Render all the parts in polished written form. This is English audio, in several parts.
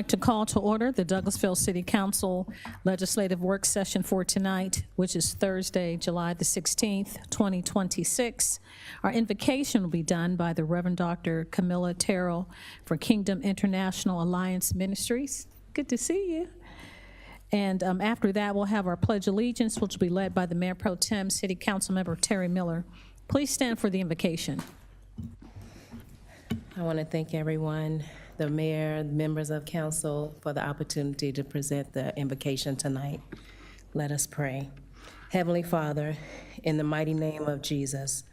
like to call to order the Douglasville City Council Legislative Work Session for tonight, which is Thursday, July the 16th, 2026. Our invocation will be done by the Reverend Dr. Camilla Terrell for Kingdom International Alliance Ministries. Good to see you. And after that, we'll have our Pledge of Allegiance, which will be led by the Mayor Pro Tem, City Council Member Terry Miller. Please stand for the invocation. I want to thank everyone, the mayor, members of council, for the opportunity to present the invocation tonight. Let us pray. Heavenly Father, in the mighty name of Jesus,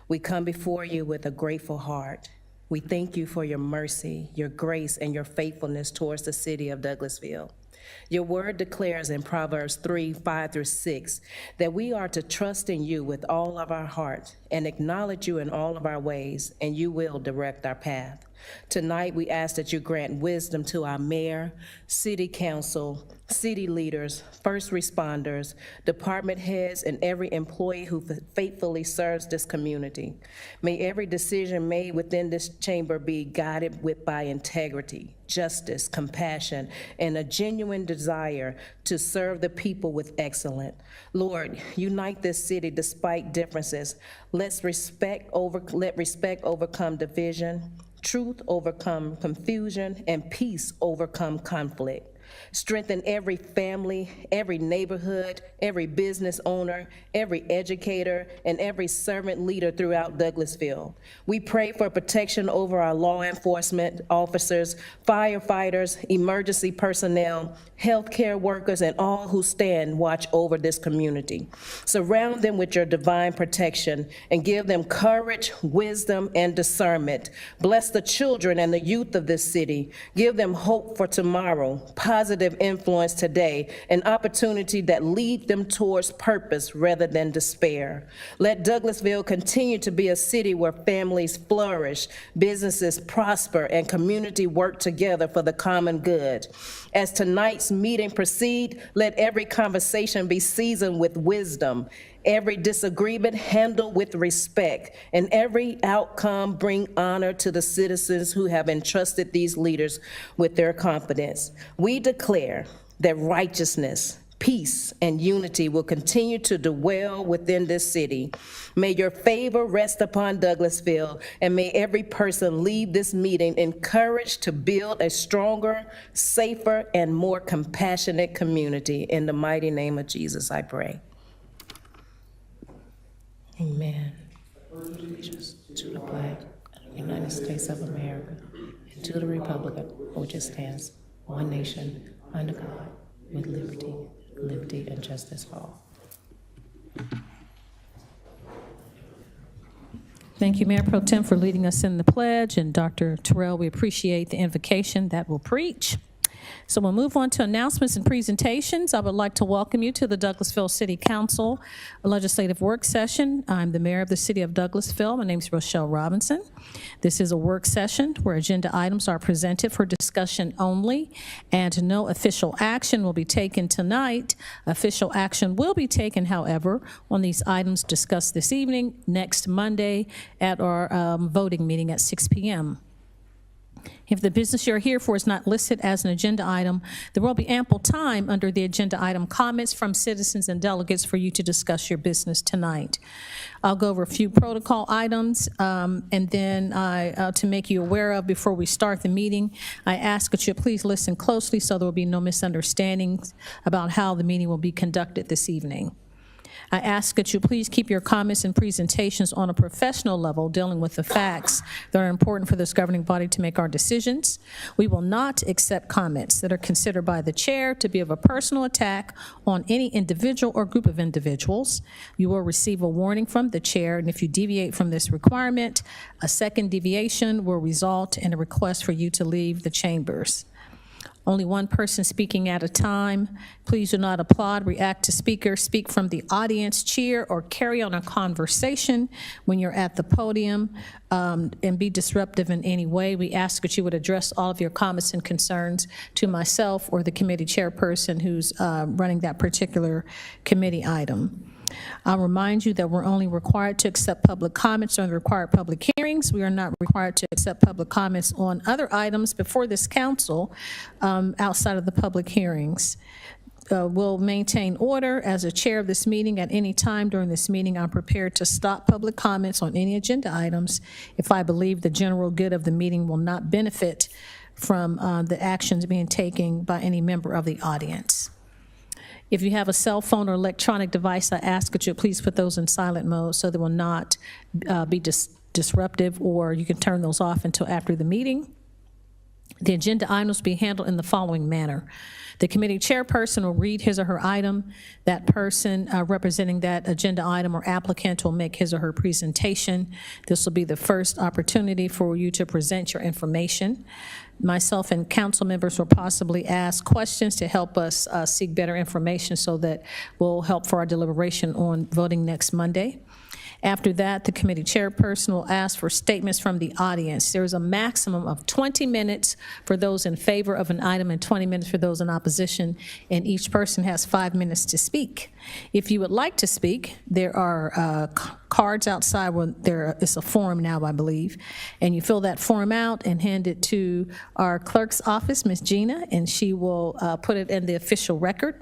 we come before you with a grateful heart. We thank you for your mercy, your grace, and your faithfulness towards the city of Douglasville. Your word declares in Proverbs 3:5-6 that we are to trust in you with all of our heart and acknowledge you in all of our ways, and you will direct our path. Tonight, we ask that you grant wisdom to our mayor, city council, city leaders, first responders, department heads, and every employee who faithfully serves this community. May every decision made within this chamber be guided by integrity, justice, compassion, and a genuine desire to serve the people with excellence. Lord, unite this city despite differences. Let respect overcome division, truth overcome confusion, and peace overcome conflict. Strengthen every family, every neighborhood, every business owner, every educator, and every servant leader throughout Douglasville. We pray for protection over our law enforcement officers, firefighters, emergency personnel, healthcare workers, and all who stand watch over this community. Surround them with your divine protection and give them courage, wisdom, and discernment. Bless the children and the youth of this city. Give them hope for tomorrow, positive influence today, an opportunity that lead them towards purpose rather than despair. Let Douglasville continue to be a city where families flourish, businesses prosper, and community work together for the common good. As tonight's meeting proceed, let every conversation be seasoned with wisdom, every disagreement handled with respect, and every outcome bring honor to the citizens who have entrusted these leaders with their confidence. We declare that righteousness, peace, and unity will continue to dwell within this city. May your favor rest upon Douglasville, and may every person leave this meeting encouraged to build a stronger, safer, and more compassionate community. In the mighty name of Jesus, I pray. Amen. Allegiance to the flag of the United States of America and to the republic which it stands, one nation, under God, with liberty and justice for all. Thank you, Mayor Pro Tem, for leading us in the pledge, and Dr. Terrell, we appreciate the invocation that will preach. So we'll move on to announcements and presentations. I would like to welcome you to the Douglasville City Council Legislative Work Session. I'm the mayor of the city of Douglasville. My name is Rochelle Robinson. This is a work session where agenda items are presented for discussion only, and no official action will be taken tonight. Official action will be taken, however, on these items discussed this evening, next Monday at our voting meeting at 6 p.m. If the business you're here for is not listed as an agenda item, there will be ample time under the agenda item comments from citizens and delegates for you to discuss your business tonight. I'll go over a few protocol items, and then to make you aware of before we start the meeting, I ask that you please listen closely so there will be no misunderstandings about how the meeting will be conducted this evening. I ask that you please keep your comments and presentations on a professional level, dealing with the facts that are important for this governing body to make our decisions. We will not accept comments that are considered by the chair to be of a personal attack on any individual or group of individuals. You will receive a warning from the chair, and if you deviate from this requirement, a second deviation will result in a request for you to leave the chambers. Only one person speaking at a time. Please do not applaud, react to speakers, speak from the audience, cheer, or carry on a conversation when you're at the podium, and be disruptive in any way. We ask that you would address all of your comments and concerns to myself or the committee chairperson who's running that particular committee item. I'll remind you that we're only required to accept public comments during the required public hearings. We are not required to accept public comments on other items before this council outside of the public hearings. Will maintain order. As a chair of this meeting, at any time during this meeting, I'm prepared to stop public comments on any agenda items if I believe the general good of the meeting will not benefit from the actions being taken by any member of the audience. If you have a cell phone or electronic device, I ask that you please put those in silent mode so they will not be disruptive, or you can turn those off until after the meeting. The agenda items will be handled in the following manner. The committee chairperson will read his or her item. That person representing that agenda item or applicant will make his or her presentation. This will be the first opportunity for you to present your information. Myself and council members will possibly ask questions to help us seek better information so that will help for our deliberation on voting next Monday. After that, the committee chairperson will ask for statements from the audience. There is a maximum of 20 minutes for those in favor of an item and 20 minutes for those in opposition, and each person has 5 minutes to speak. If you would like to speak, there are cards outside. There is a form now, I believe, and you fill that form out and hand it to our clerk's office, Ms. Gina, and she will put it in the official record.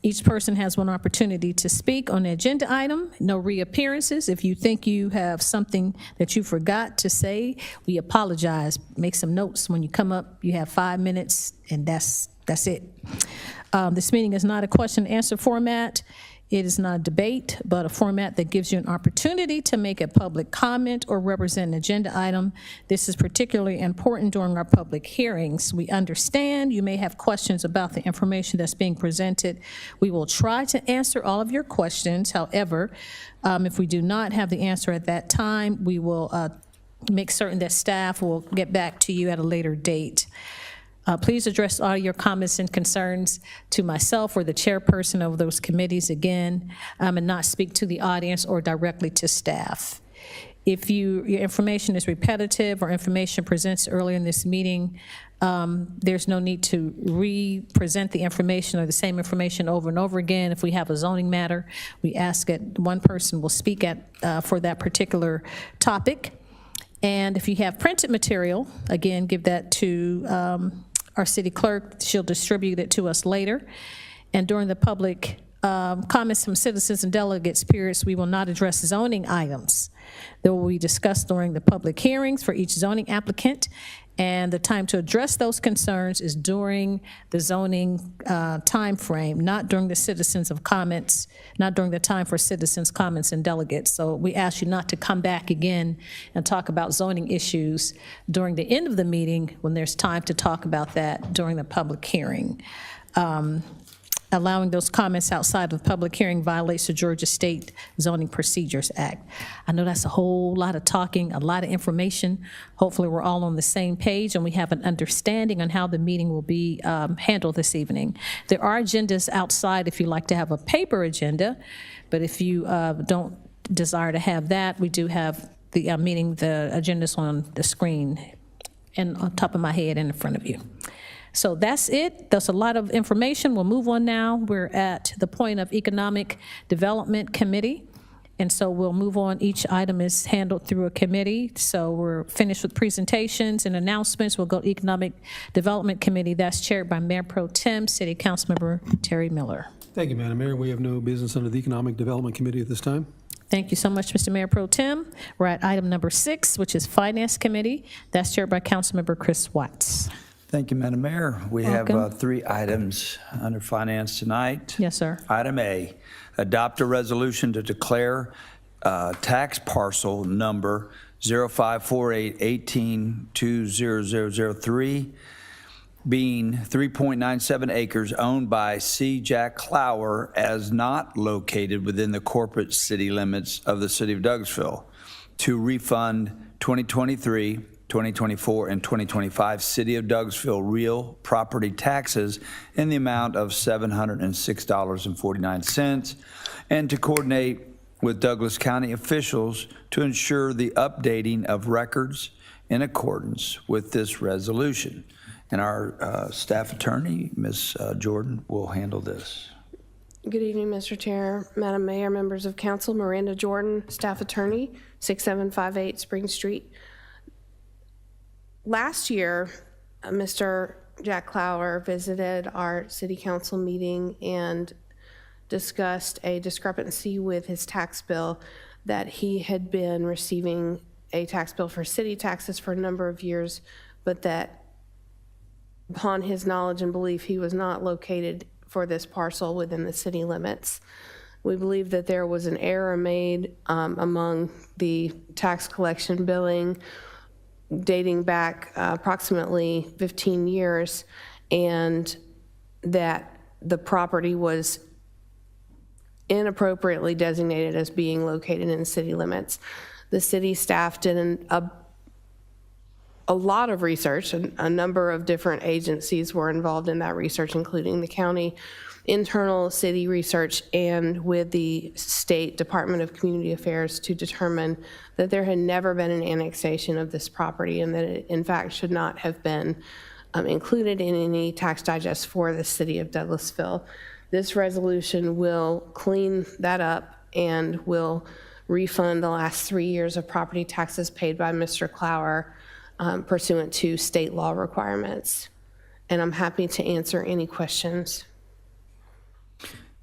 Each person has one opportunity to speak on the agenda item. No reappearances. If you think you have something that you forgot to say, we apologize. Make some notes. When you come up, you have 5 minutes, and that's it. This meeting is not a question and answer format. It is not a debate, but a format that gives you an opportunity to make a public comment or represent an agenda item. This is particularly important during our public hearings. We understand you may have questions about the information that's being presented. We will try to answer all of your questions. However, if we do not have the answer at that time, we will make certain that staff will get back to you at a later date. Please address all your comments and concerns to myself or the chairperson of those committees again, and not speak to the audience or directly to staff. If your information is repetitive or information presents earlier in this meeting, there's no need to re-present the information or the same information over and over again. If we have a zoning matter, we ask that one person will speak for that particular topic. And if you have printed material, again, give that to our city clerk. She'll distribute it to us later. And during the public comments from citizens and delegates periods, we will not address zoning items. They will be discussed during the public hearings for each zoning applicant, and the time to address those concerns is during the zoning time frame, not during the citizens of comments, not during the time for citizens' comments and delegates. So we ask you not to come back again and talk about zoning issues during the end of the meeting when there's time to talk about that during the public hearing. Allowing those comments outside of the public hearing violates the Georgia State Zoning Procedures Act. I know that's a whole lot of talking, a lot of information. Hopefully we're all on the same page and we have an understanding on how the meeting will be handled this evening. There are agendas outside if you'd like to have a paper agenda, but if you don't desire to have that, we do have the the agendas on the screen and on top of my head and in front of you. So that's it. That's a lot of information. We'll move on now. We're at the point of Economic Development Committee. And so we'll move on. Each item is handled through a committee. So we're finished with presentations and announcements. We'll go to Economic Development Committee. That's chaired by Mayor Pro Tem, City Councilmember Terry Miller. Thank you, Madam Mayor. We have no business under the Economic Development Committee at this time. Thank you so much, Mr. Mayor Pro Tem. We're at item number 6, which is Finance Committee. That's chaired by Councilmember Chris Watts. Thank you, Madam Mayor. We Welcome. have 3 items under finance tonight. Yes, sir. Item A, adopt a resolution to declare tax parcel number 054818200003 being 3.97 acres owned by C. Jack Clower as not located within the corporate city limits of the city of Douglasville to refund 2023, 2024, and 2025 City of Douglasville real property taxes in the amount of $706.49, and to coordinate with Douglas County officials to ensure the updating of records in accordance with this resolution. And our staff attorney, Ms. Jordan, will handle this. Good evening, Mr. Chair, Madam Mayor, members of council. Miranda Jordan, staff attorney, 6758 Spring Street. Last year, Mr. Jack Clower visited our city council meeting and discussed a discrepancy with his tax bill, that he had been receiving a tax bill for city taxes for a number of years, but that upon his knowledge and belief, he was not located for this parcel within the city limits. We believe that there was an error made among the tax collection billing dating back approximately 15 years, and that the property was inappropriately designated as being located in city limits. The city staff did a lot of research, and a number of different agencies were involved in that research, including the county, internal city research, and with the State Department of Community Affairs, to determine that there had never been an annexation of this property, and that it in fact should not have been included in any tax digest for the city of Douglasville. This resolution will clean that up and will refund the last 3 years of property taxes paid by Mr. Clower pursuant to state law requirements. And I'm happy to answer any questions.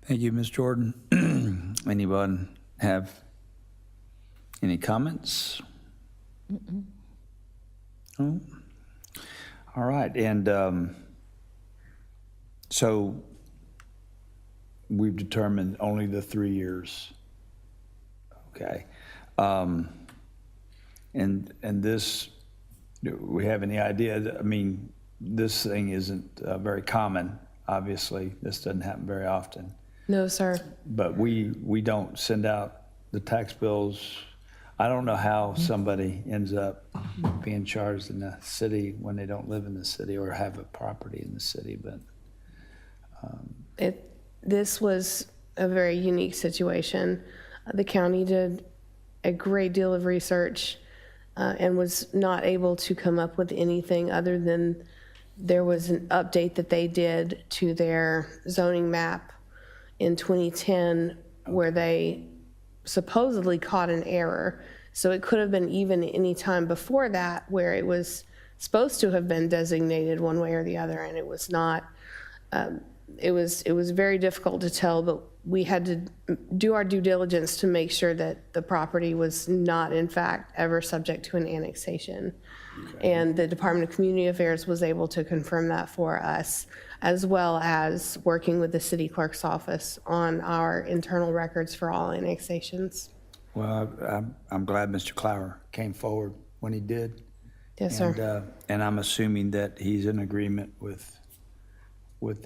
Thank you, Ms. Jordan. Anyone have any comments? No? All right, and so we've determined only the 3 years. Okay. And this, do we have any idea? I mean, this thing isn't very common, obviously. This doesn't happen very often. No, sir. But we don't send out the tax bills. I don't know how somebody ends up being charged in the city when they don't live in the city or have a property in the city, but. This was a very unique situation. The county did a great deal of research and was not able to come up with anything other than there was an update that they did to their zoning map in 2010 where they supposedly caught an error. So it could have been even any time before that where it was supposed to have been designated one way or the other, and it was not. It was very difficult to tell, but we had to do our due diligence to make sure that the property was not, in fact, ever subject to an annexation. Okay. And the Department of Community Affairs was able to confirm that for us, as well as working with the city clerk's office on our internal records for all annexations. Well, I'm glad Mr. Clower came forward when he did. Yes, sir. And I'm assuming that he's in agreement with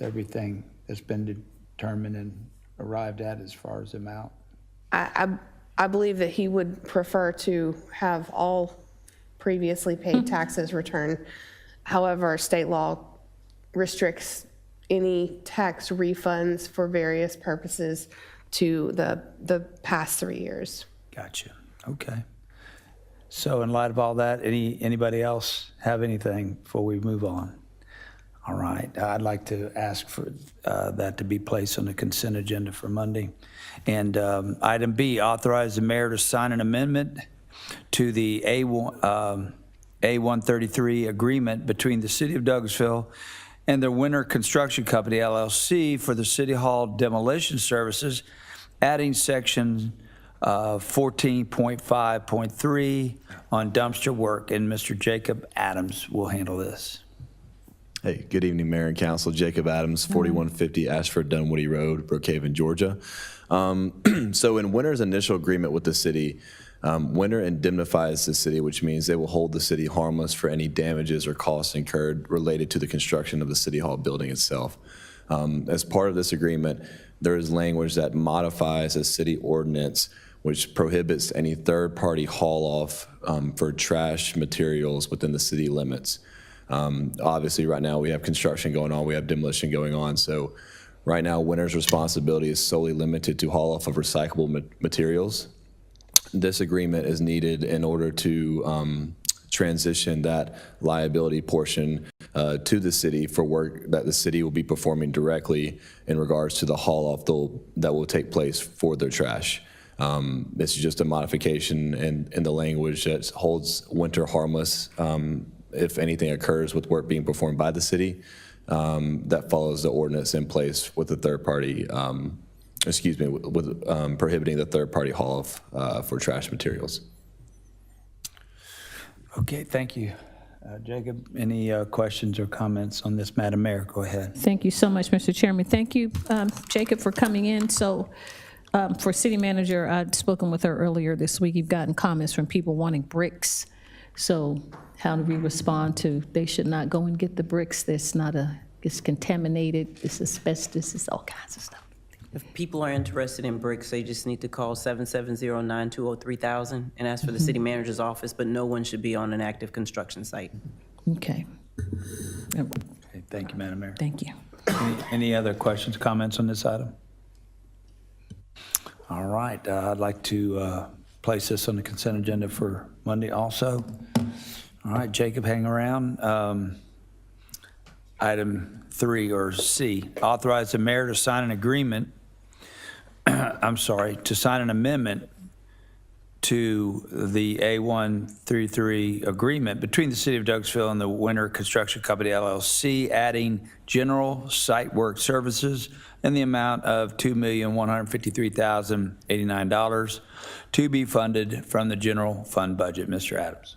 everything that's been determined and arrived at as far as the amount. I believe that he would prefer to have all previously paid taxes returned. However, state law restricts any tax refunds for various purposes to the past 3 years. Gotcha. Okay. So in light of all that, anybody else have anything before we move on? All right, I'd like to ask for that to be placed on the consent agenda for Monday. And item B, authorize the mayor to sign an amendment to the A133 agreement between the City of Douglasville and the Winter Construction Company, LLC, for the City Hall demolition services, adding section 14.5.3 on dumpster work. And Mr. Jacob Adams will handle this. Hey, good evening, Mayor and Council. Jacob Adams, 4150 Ashford Dunwoody Road, Brookhaven, Georgia. So in Winter's initial agreement with the city, Winter indemnifies the city, which means they will hold the city harmless for any damages or costs incurred related to the construction of the City Hall building itself. As part of this agreement, there is language that modifies a city ordinance which prohibits any third-party haul-off for trash materials within the city limits. Obviously, right now we have construction going on, we have demolition going on, so right now Winter's responsibility is solely limited to haul-off of recyclable materials. This agreement is needed in order to transition that liability portion to the city for work that the city will be performing directly in regards to the haul-off that will take place for their trash. This is just a modification in the language that holds winter harmless if anything occurs with work being performed by the city that follows the ordinance in place with the third party, with prohibiting the third party haul-off for trash materials. Okay, thank you. Jacob, any questions or comments on this? Madam Mayor, go ahead. Thank you so much, Mr. Chairman. Thank you, Jacob, for coming in. So for city manager, I'd spoken with her earlier this week. You've gotten comments from people wanting bricks. So how do we respond to they should not go and get the bricks? It's contaminated, it's asbestos, it's all kinds of stuff. If people are interested in bricks, they just need to call 770-920-3000 and ask for the city manager's office, but no one should be on an active construction site. Okay. Okay, thank you, Madam Mayor. Thank you. Any other questions, comments on this item? All right, I'd like to place this on the consent agenda for Monday also. All right, Jacob, hang around. Item 3, or C, authorize the mayor to sign an agreement, to sign an amendment to the A133 agreement between the City of Douglasville and the Winter Construction Company, LLC, adding general site work services in the amount of $2,153,089 to be funded from the general fund budget. Mr. Adams.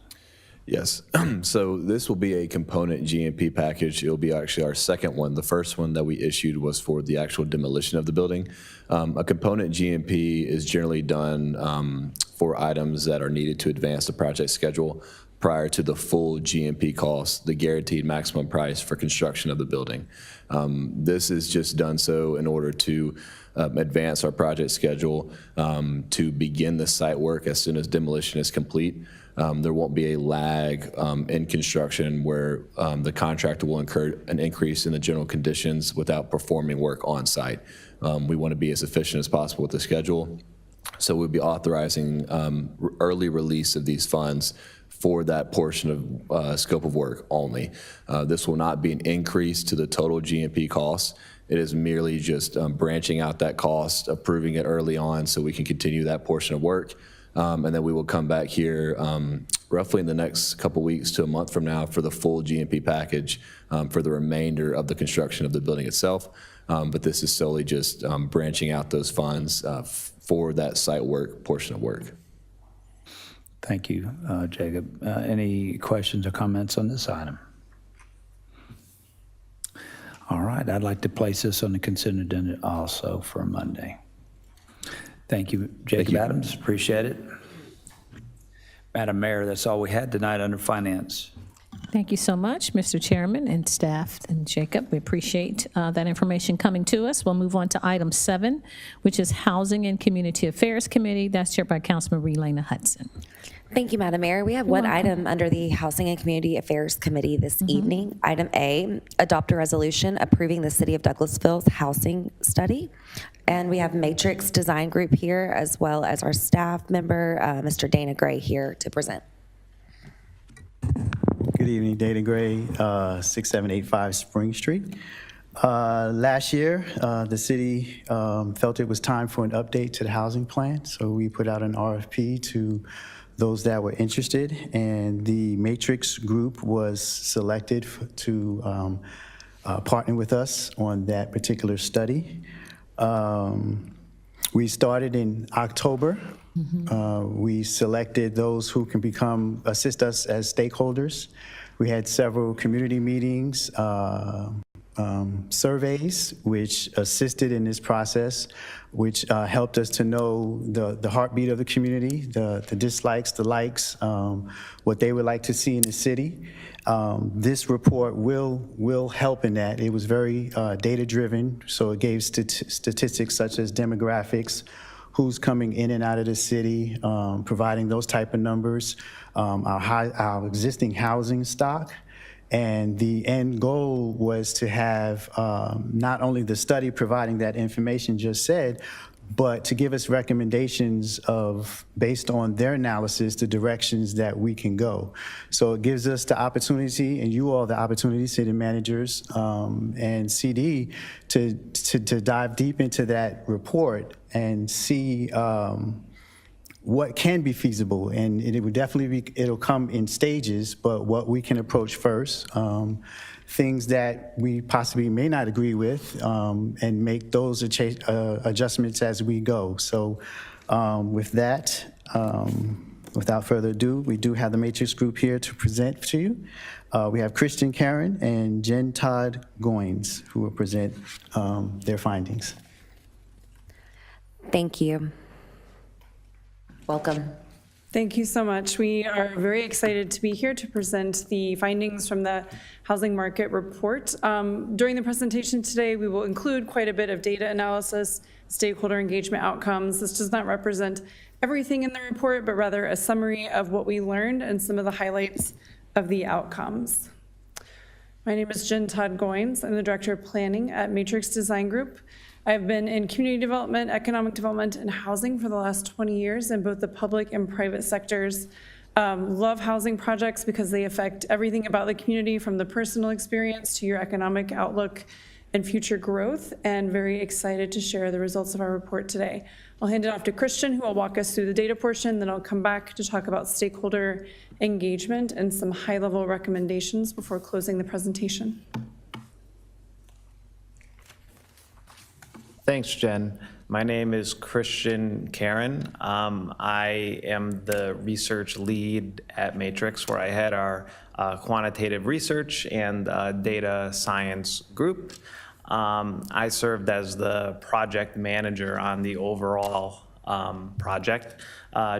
Yes, so this will be a component GMP package. It'll be actually our second one. The first one that we issued was for the actual demolition of the building. A component GMP is generally done for items that are needed to advance the project schedule prior to the full GMP cost, the guaranteed maximum price for construction of the building. This is just done so in order to advance our project schedule to begin the site work as soon as demolition is complete. There won't be a lag in construction where the contractor will incur an increase in the general conditions without performing work on site. We want to be as efficient as possible with the schedule. So we'll be authorizing early release of these funds for that portion of scope of work only. This will not be an increase to the total GMP costs. It is merely just branching out that cost, approving it early on so we can continue that portion of work. And then we will come back here roughly in the next couple weeks to a month from now for the full GMP package for the remainder of the construction of the building itself. But this is solely just branching out those funds for that site work portion of work. Thank you, Jacob. Any questions or comments on this item? All right, I'd like to place this on the consent agenda also for Monday. Thank you, Jacob Adams. Appreciate it. Madam Mayor, that's all we had tonight under finance. Thank you so much, Mr. Chairman and staff and Jacob. We appreciate that information coming to us. We'll move on to item 7, which is Housing and Community Affairs Committee. That's chaired by Councilman Relena Hudson. Thank you, Madam Mayor. We have one item under the Housing and Community Affairs Committee this evening. Item A, adopt a resolution approving the City of Douglasville's housing study. And we have Matrix Design Group here, as well as our staff member, Mr. Dana Gray, here to present. Good evening, Dana Gray, 6785 Spring Street. Last year, the city felt it was time for an update to the housing plan, so we put out an RFP to those that were interested, and the Matrix Group was selected to partner with us on that particular study. We started in October. We selected those who can assist us as stakeholders. We had several community meetings, surveys, which assisted in this process, which helped us to know the heartbeat of the community, the dislikes, the likes, what they would like to see in the city. This report will help in that. It was very data-driven, so it gave statistics such as demographics, who's coming in and out of the city, providing those type of numbers, our existing housing stock. And the end goal was to have not only the study providing that information just said, but to give us recommendations of, based on their analysis, the directions that we can go. So it gives us the opportunity, and you all the opportunity, city managers and CD, to dive deep into that report and see what can be feasible. And it would definitely be, it'll come in stages, but what we can approach first, things that we possibly may not agree with, and make those adjustments as we go. So with that, without further ado, we do have the Matrix Group here to present to you. We have Christian Karen and Jen Todd Goins, who will present their findings. Thank you. Welcome. Thank you so much. We are very excited to be here to present the findings from the housing market report. During the presentation today, we will include quite a bit of data analysis, stakeholder engagement outcomes. This does not represent everything in the report, but rather a summary of what we learned and some of the highlights of the outcomes. My name is Jen Todd Goins. I'm the Director of Planning at Matrix Design Group. I've been in community development, economic development, and housing for the last 20 years in both the public and private sectors. Love housing projects because they affect everything about the community, from the personal experience to your economic outlook and future growth, and very excited to share the results of our report today. I'll hand it off to Christian, who will walk us through the data portion, then I'll come back to talk about stakeholder engagement and some high-level recommendations before closing the presentation. Thanks, Jen. My name is Christian Karen. I am the research lead at Matrix, where I head our quantitative research and data science group. I served as the project manager on the overall project.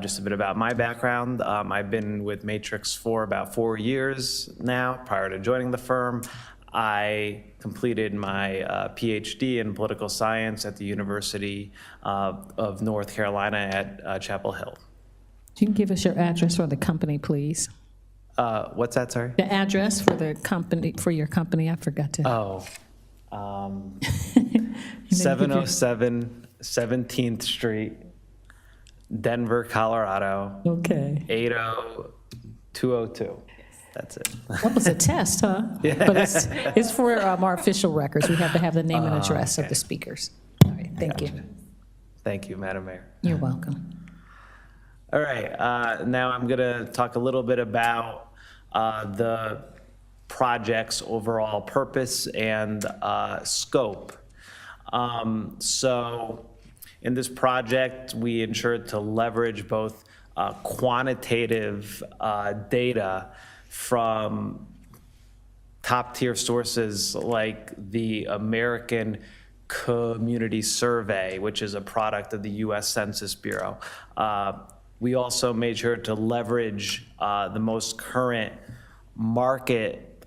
Just a bit about my background. I've been with Matrix for about 4 years now. Prior to joining the firm, I completed my PhD in political science at the University of North Carolina at Chapel Hill. You can give us your address for the company, please. What's that, sorry? The address for the company, for your company, I forgot to. Oh, 707 17th Street, Denver, Colorado. Okay. 80202. That's it. That was a test, huh? Yeah. But it's for our official records. We have to have the name and address of the speakers. All right, thank you. Thank you, Madam Mayor. You're welcome. All right, now I'm gonna talk a little bit about the project's overall purpose and scope. So in this project, we ensured to leverage both quantitative data from top-tier sources like the American Community Survey, which is a product of the U.S. Census Bureau. We also made sure to leverage the most current market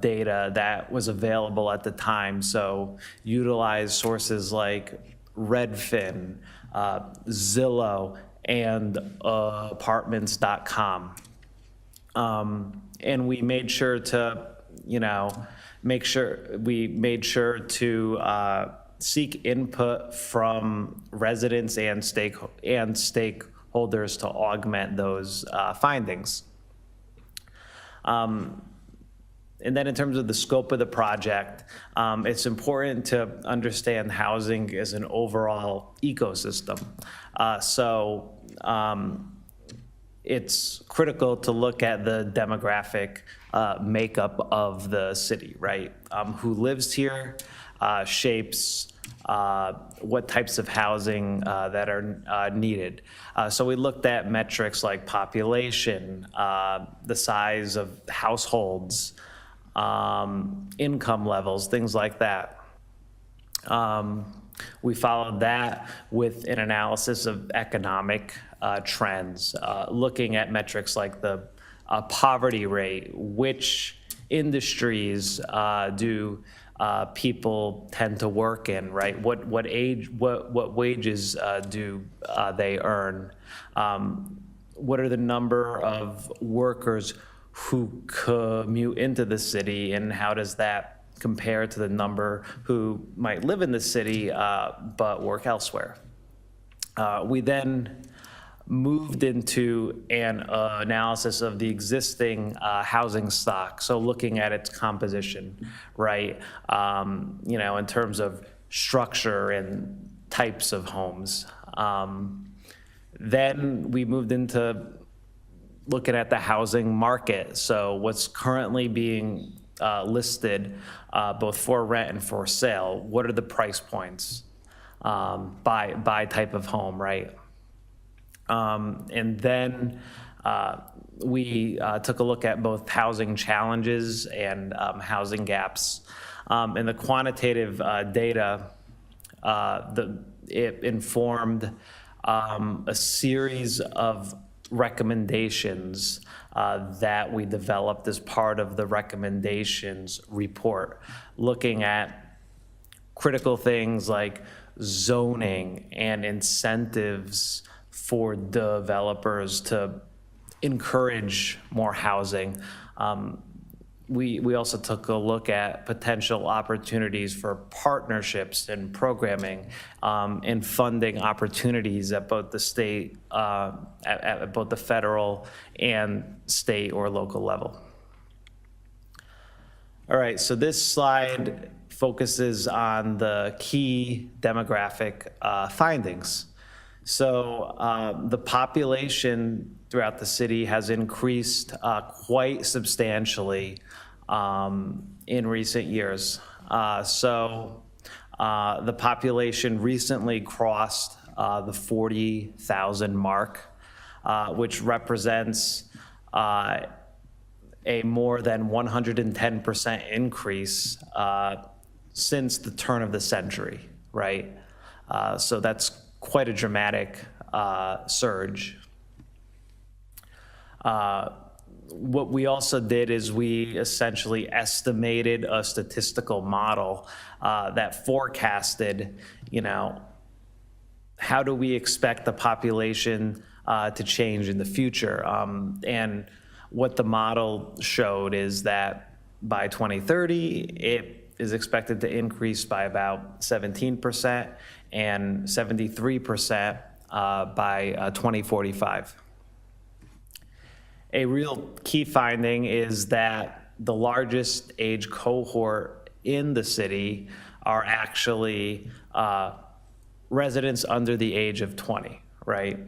data that was available at the time. So utilize sources like Redfin, Zillow, and apartments.com. And we made sure to, seek input from residents and stakeholders to augment those findings. And then in terms of the scope of the project, it's important to understand housing as an overall ecosystem. It's critical to look at the demographic makeup of the city, right? Who lives here shapes what types of housing that are needed. So we looked at metrics like population, the size of households, income levels, things like that. We followed that with an analysis of economic trends, looking at metrics like the poverty rate, which industries do people tend to work in, right? What wages do they earn? What are the number of workers who commute into the city, and how does that compare to the number who might live in the city but work elsewhere? We then moved into an analysis of the existing housing stock, so looking at its composition, right? In terms of structure and types of homes. Then we moved into looking at the housing market, so what's currently being listed both for rent and for sale. What are the price points by type of home, right? And then we took a look at both housing challenges and housing gaps. And the quantitative data, it informed a series of recommendations that we developed as part of the recommendations report, looking at critical things like zoning and incentives for developers to encourage more housing. We also took a look at potential opportunities for partnerships and programming and funding opportunities at both the state, at both the federal and state or local level. All right, so this slide focuses on the key demographic findings. So the population throughout the city has increased quite substantially in recent years. So the population recently crossed the 40,000 mark, which represents a more than 110% increase since the turn of the century, right? So that's quite a dramatic surge. What we also did is we essentially estimated a statistical model that forecasted, how do we expect the population to change in the future? And what the model showed is that by 2030, it is expected to increase by about 17% and 73% by 2045. A real key finding is that the largest age cohort in the city are actually residents under the age of 20, right?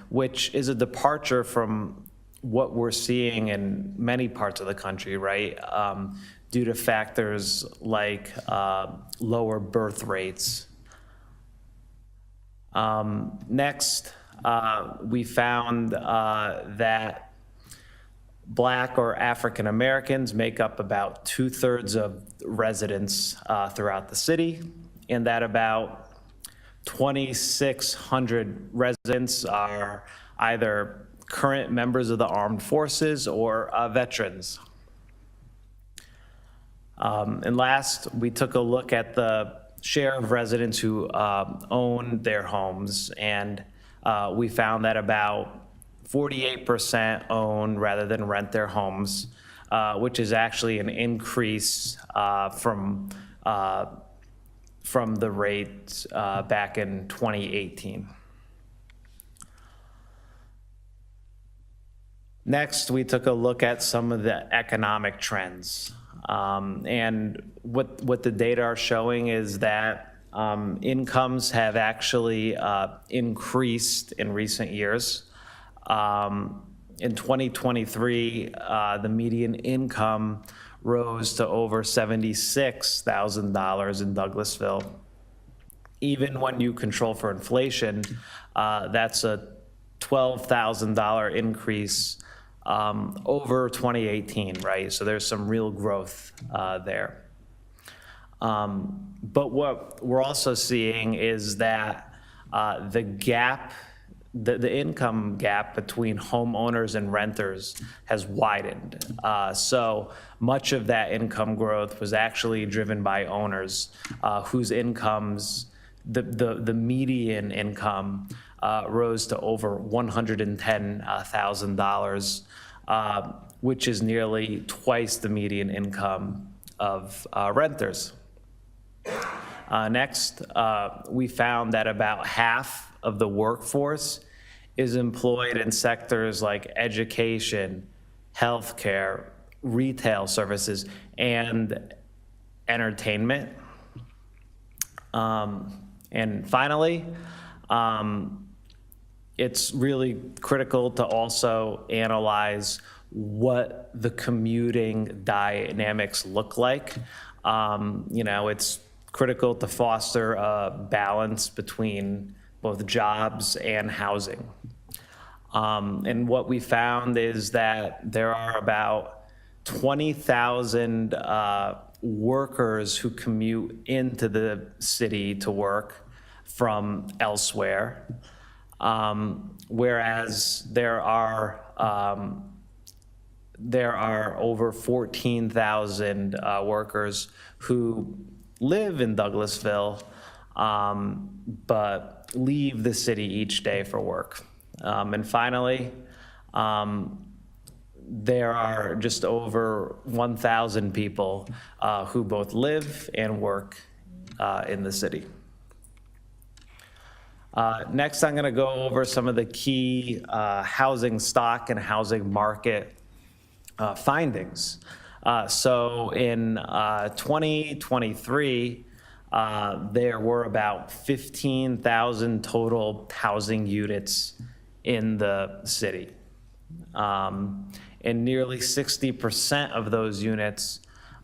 Which is a departure from what we're seeing in many parts of the country, right? Due to factors like lower birth rates. Next, we found that Black or African Americans make up about 2/3 of residents throughout the city, and that about 2,600 residents are either current members of the armed forces or veterans. And last, we took a look at the share of residents who own their homes, and we found that about 48% own rather than rent their homes, which is actually an increase from the rate back in 2018. Next, we took a look at some of the economic trends. And what the data are showing is that incomes have actually increased in recent years. In 2023, the median income rose to over $76,000 in Douglasville. Even when you control for inflation, that's a $12,000 increase over 2018, right? So there's some real growth there. But what we're also seeing is that the gap, the income gap between homeowners and renters has widened. So much of that income growth was actually driven by owners whose incomes, the median income rose to over $110,000, which is nearly twice the median income of renters. Next, we found that about half of the workforce is employed in sectors like education, healthcare, retail services, and entertainment. And finally, it's really critical to also analyze what the commuting dynamics look like. It's critical to foster a balance between both jobs and housing. And what we found is that there are about 20,000 workers who commute into the city to work from elsewhere, whereas there are over 14,000 workers who live in Douglasville, but leave the city each day for work. And finally, there are just over 1,000 people who both live and work in the city. Next, I'm going to go over some of the key housing stock and housing market findings. So in 2023, there were about 15,000 total housing units in the city. And nearly 60% of those units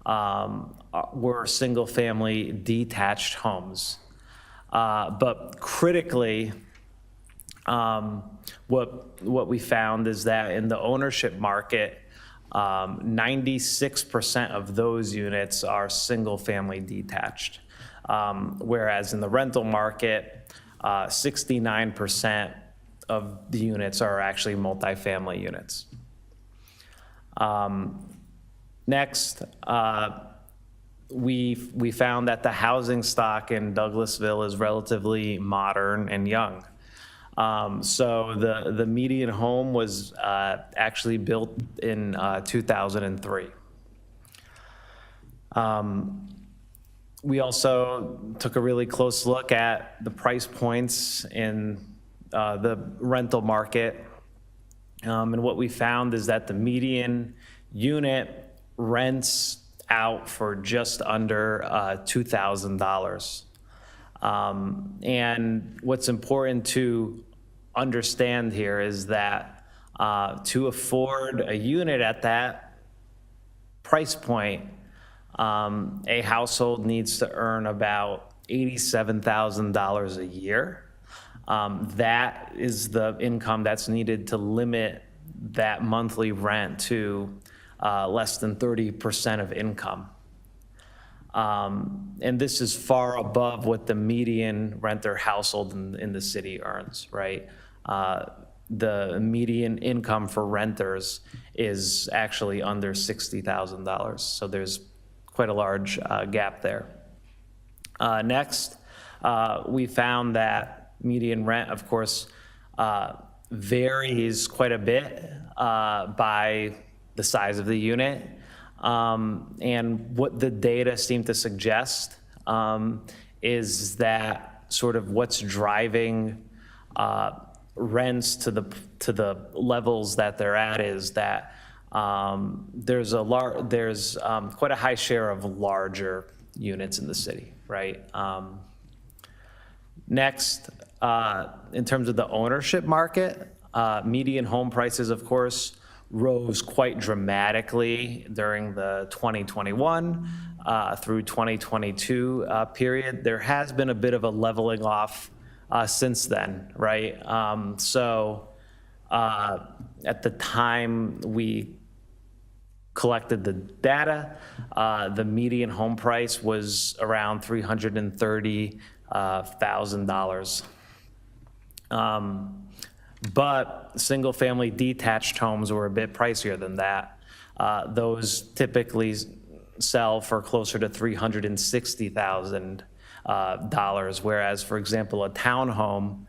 were single-family detached homes. But critically, what we found is that in the ownership market, 96% of those units are single-family detached, whereas in the rental market, 69% of the units are actually multifamily units. Next, we found that the housing stock in Douglasville is relatively modern and young. So the median home was actually built in 2003. We also took a really close look at the price points in the rental market. And what we found is that the median unit rents out for just under $2,000. And what's important to understand here is that to afford a unit at that price point, a household needs to earn about $87,000 a year. That is the income that's needed to limit that monthly rent to less than 30% of income. And this is far above what the median renter household in the city earns, right? The median income for renters is actually under $60,000. So there's quite a large gap there. Next, we found that median rent, of course, varies quite a bit by the size of the unit. And what the data seem to suggest is that sort of what's driving rents to the levels that they're at is that there's quite a high share of larger units in the city, right? Next, in terms of the ownership market, median home prices, of course, rose quite dramatically during the 2021 through 2022 period. There has been a bit of a leveling off since then, right? So at the time we collected the data, the median home price was around $330,000. But single-family detached homes were a bit pricier than that. Those typically sell for closer to $360,000, whereas, for example, a townhome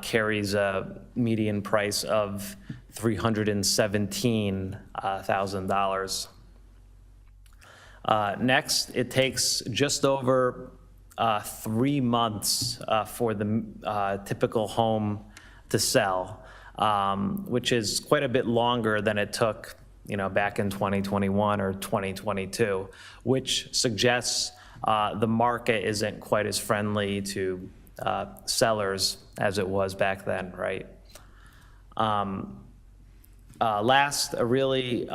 carries a median price of $317,000. Next, it takes just over 3 months for the typical home to sell, which is quite a bit longer than it took, back in 2021 or 2022, which suggests the market isn't quite as friendly to sellers as it was back then, right? Last, a really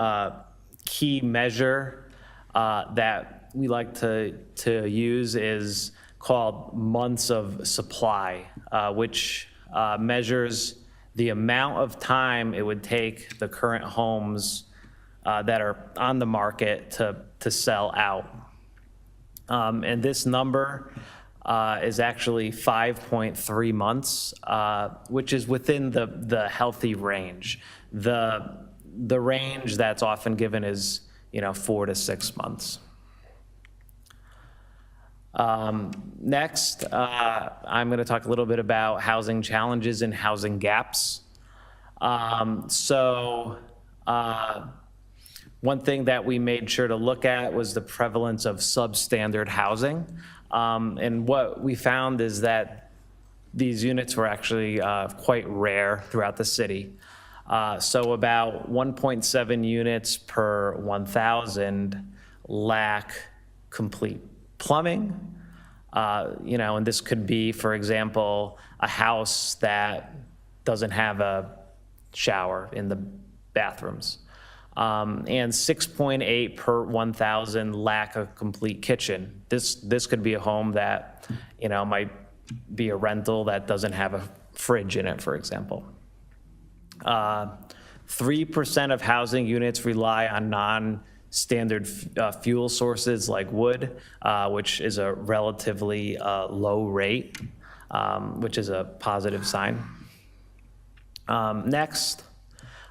key measure that we like to use is called months of supply, which measures the amount of time it would take the current homes that are on the market to sell out. And this number is actually 5.3 months, which is within the healthy range. The range that's often given is 4 to 6 months. Next, I'm going to talk a little bit about housing challenges and housing gaps. One thing that we made sure to look at was the prevalence of substandard housing. And what we found is that these units were actually quite rare throughout the city. So about 1.7 units per 1,000 lack complete plumbing. And this could be, for example, a house that doesn't have a shower in the bathrooms. And 6.8 per 1,000 lack a complete kitchen. This could be a home that, might be a rental that doesn't have a fridge in it, for example. 3% of housing units rely on non-standard fuel sources like wood, which is a relatively low rate, which is a positive sign. Next.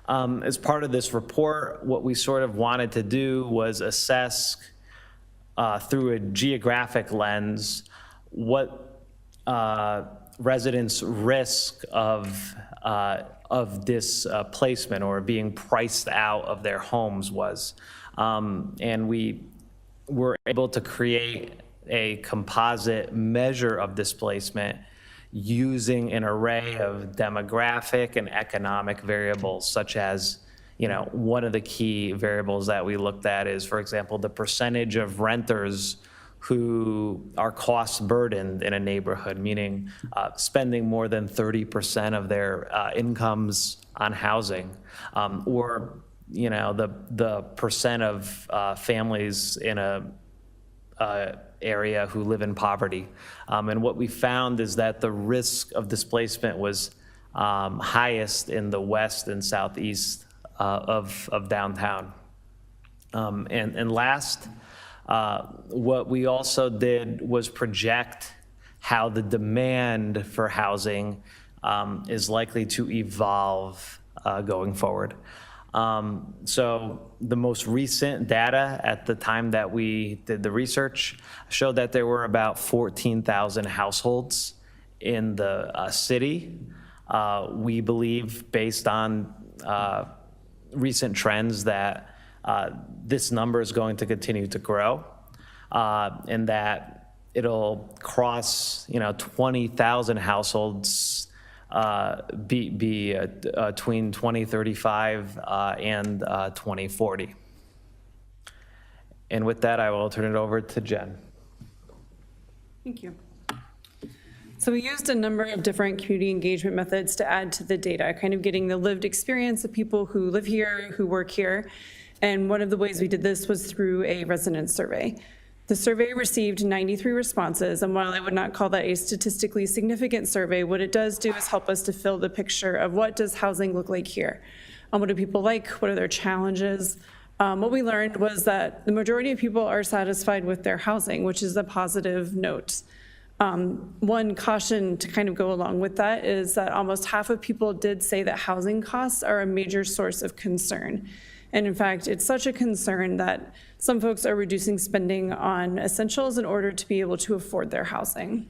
As part of this report, what we sort of wanted to do was assess through a geographic lens what residents' risk of displacement or being priced out of their homes was. And we were able to create a composite measure of displacement using an array of demographic and economic variables, such as, one of the key variables that we looked at is, for example, the percentage of renters who are cost burdened in a neighborhood, meaning spending more than 30% of their incomes on housing, or, the percent of families in a area who live in poverty. And what we found is that the risk of displacement was highest in the west and southeast of downtown. And last, what we also did was project how the demand for housing is likely to evolve going forward. So the most recent data at the time that we did the research showed that there were about 14,000 households in the city. We believe, based on recent trends, that this number is going to continue to grow, and that it'll cross 20,000 households between 2035 and 2040. And with that, I will turn it over to Jen. Thank you. So we used a number of different community engagement methods to add to the data, kind of getting the lived experience of people who live here, who work here. And one of the ways we did this was through a resident survey. The survey received 93 responses, and while I would not call that a statistically significant survey, what it does do is help us to fill the picture of what does housing look like here. What do people like? What are their challenges? What we learned was that the majority of people are satisfied with their housing, which is a positive note. One caution to kind of go along with that is that almost half of people did say that housing costs are a major source of concern. And in fact, it's such a concern that some folks are reducing spending on essentials in order to be able to afford their housing.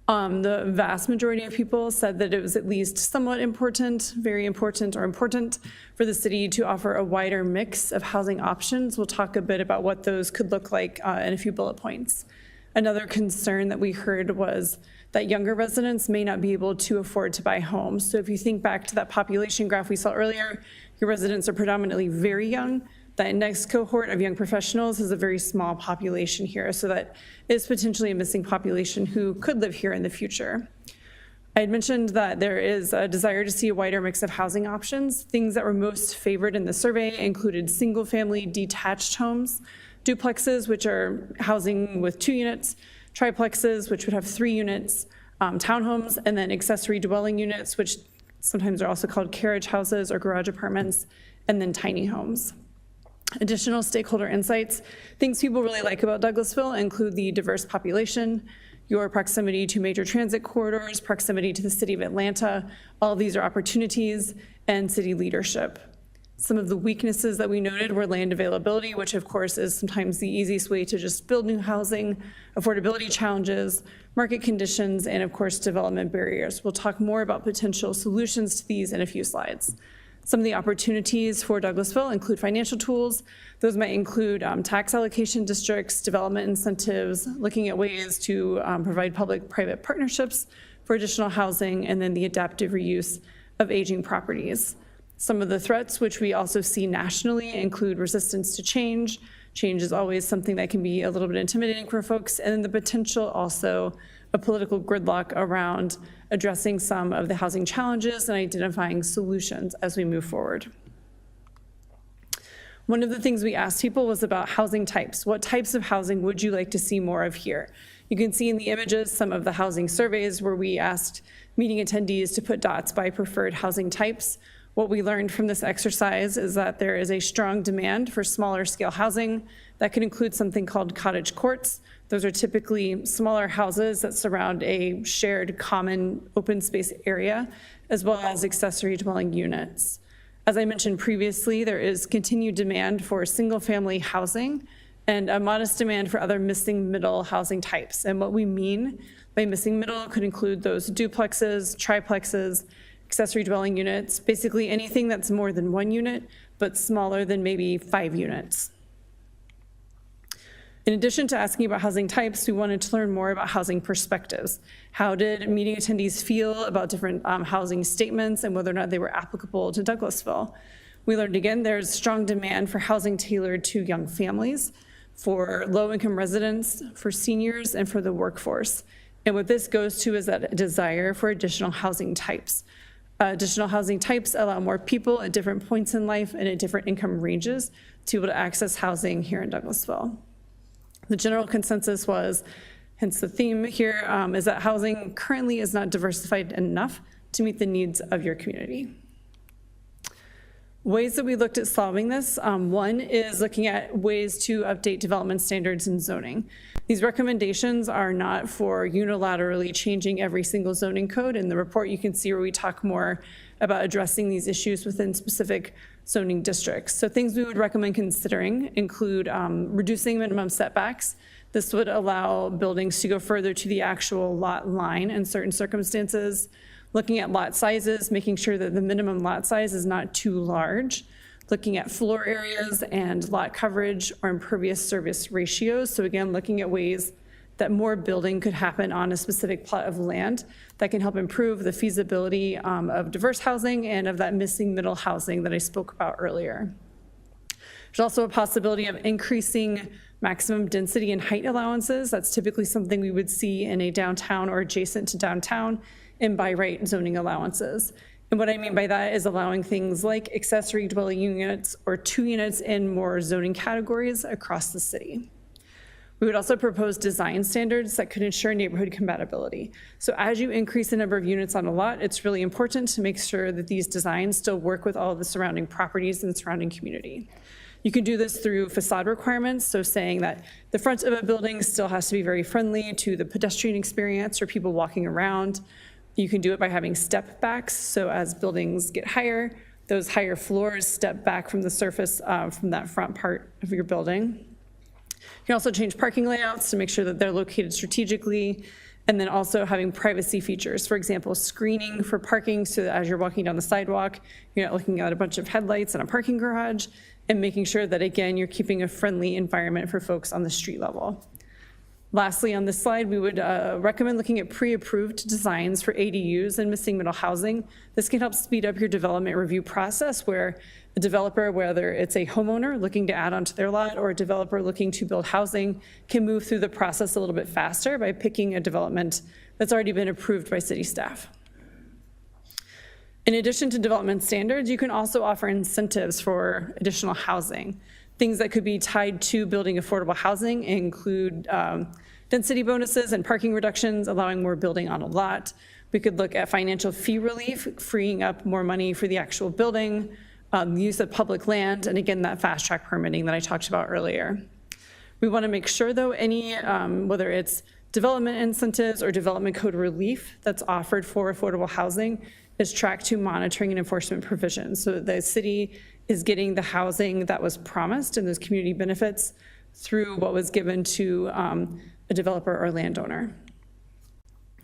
The vast majority of people said that it was at least somewhat important, very important, or important for the city to offer a wider mix of housing options. We'll talk a bit about what those could look like in a few bullet points. Another concern that we heard was that younger residents may not be able to afford to buy homes. So if you think back to that population graph we saw earlier, your residents are predominantly very young. That next cohort of young professionals is a very small population here, so that is potentially a missing population who could live here in the future. I had mentioned that there is a desire to see a wider mix of housing options. Things that were most favored in the survey included single-family detached homes, duplexes, which are housing with 2 units, triplexes, which would have 3 units, townhomes, and then accessory dwelling units, which sometimes are also called carriage houses or garage apartments, and then tiny homes. Additional stakeholder insights, things people really like about Douglasville include the diverse population, your proximity to major transit corridors, proximity to the city of Atlanta. All of these are opportunities, and city leadership. Some of the weaknesses that we noted were land availability, which of course is sometimes the easiest way to just build new housing, affordability challenges, market conditions, and of course development barriers. We'll talk more about potential solutions to these in a few slides. Some of the opportunities for Douglasville include financial tools. Those might include tax allocation districts, development incentives, looking at ways to provide public-private partnerships for additional housing, and then the adaptive reuse of aging properties. Some of the threats, which we also see nationally, include resistance to change. Change is always something that can be a little bit intimidating for folks, and then the potential also of political gridlock around addressing some of the housing challenges and identifying solutions as we move forward. One of the things we asked people was about housing types. What types of housing would you like to see more of here? You can see in the images some of the housing surveys where we asked meeting attendees to put dots by preferred housing types. What we learned from this exercise is that there is a strong demand for smaller scale housing that could include something called cottage courts. Those are typically smaller houses that surround a shared common open space area, as well as accessory dwelling units. As I mentioned previously, there is continued demand for single family housing and a modest demand for other missing middle housing types. And what we mean by missing middle could include those duplexes, triplexes, accessory dwelling units, basically anything that's more than 1 unit, but smaller than maybe 5 units. In addition to asking about housing types, we wanted to learn more about housing perspectives. How did meeting attendees feel about different housing statements and whether or not they were applicable to Douglasville? We learned again, there's strong demand for housing tailored to young families, for low-income residents, for seniors, and for the workforce. And what this goes to is that desire for additional housing types. Additional housing types allow more people at different points in life and at different income ranges to be able to access housing here in Douglasville. The general consensus was, hence the theme here, is that housing currently is not diversified enough to meet the needs of your community. Ways that we looked at solving this, one is looking at ways to update development standards and zoning. These recommendations are not for unilaterally changing every single zoning code. In the report, you can see where we talk more about addressing these issues within specific zoning districts. So things we would recommend considering include reducing minimum setbacks. This would allow buildings to go further to the actual lot line in certain circumstances. Looking at lot sizes, making sure that the minimum lot size is not too large. Looking at floor areas and lot coverage or impervious surface ratios. So again, looking at ways that more building could happen on a specific plot of land that can help improve the feasibility of diverse housing and of that missing middle housing that I spoke about earlier. There's also a possibility of increasing maximum density and height allowances. That's typically something we would see in a downtown or adjacent to downtown and by right zoning allowances. And what I mean by that is allowing things like accessory dwelling units or 2 units in more zoning categories across the city. We would also propose design standards that could ensure neighborhood compatibility. So as you increase the number of units on a lot, it's really important to make sure that these designs still work with all of the surrounding properties and the surrounding community. You can do this through facade requirements, so saying that the front of a building still has to be very friendly to the pedestrian experience or people walking around. You can do it by having step backs, so as buildings get higher, those higher floors step back from the surface from that front part of your building. You can also change parking layouts to make sure that they're located strategically, and then also having privacy features. For example, screening for parking so that as you're walking down the sidewalk, you're not looking at a bunch of headlights in a parking garage, and making sure that, again, you're keeping a friendly environment for folks on the street level. Lastly, on this slide, we would recommend looking at pre-approved designs for ADUs and missing middle housing. This can help speed up your development review process, where a developer, whether it's a homeowner looking to add onto their lot or a developer looking to build housing, can move through the process a little bit faster by picking a development that's already been approved by city staff. In addition to development standards, you can also offer incentives for additional housing. Things that could be tied to building affordable housing include density bonuses and parking reductions, allowing more building on a lot. We could look at financial fee relief, freeing up more money for the actual building, use of public land, and again, that fast track permitting that I talked about earlier. We want to make sure, though, any, whether it's development incentives or development code relief that's offered for affordable housing, is tracked to monitoring and enforcement provisions, so that the city is getting the housing that was promised and those community benefits through what was given to a developer or landowner.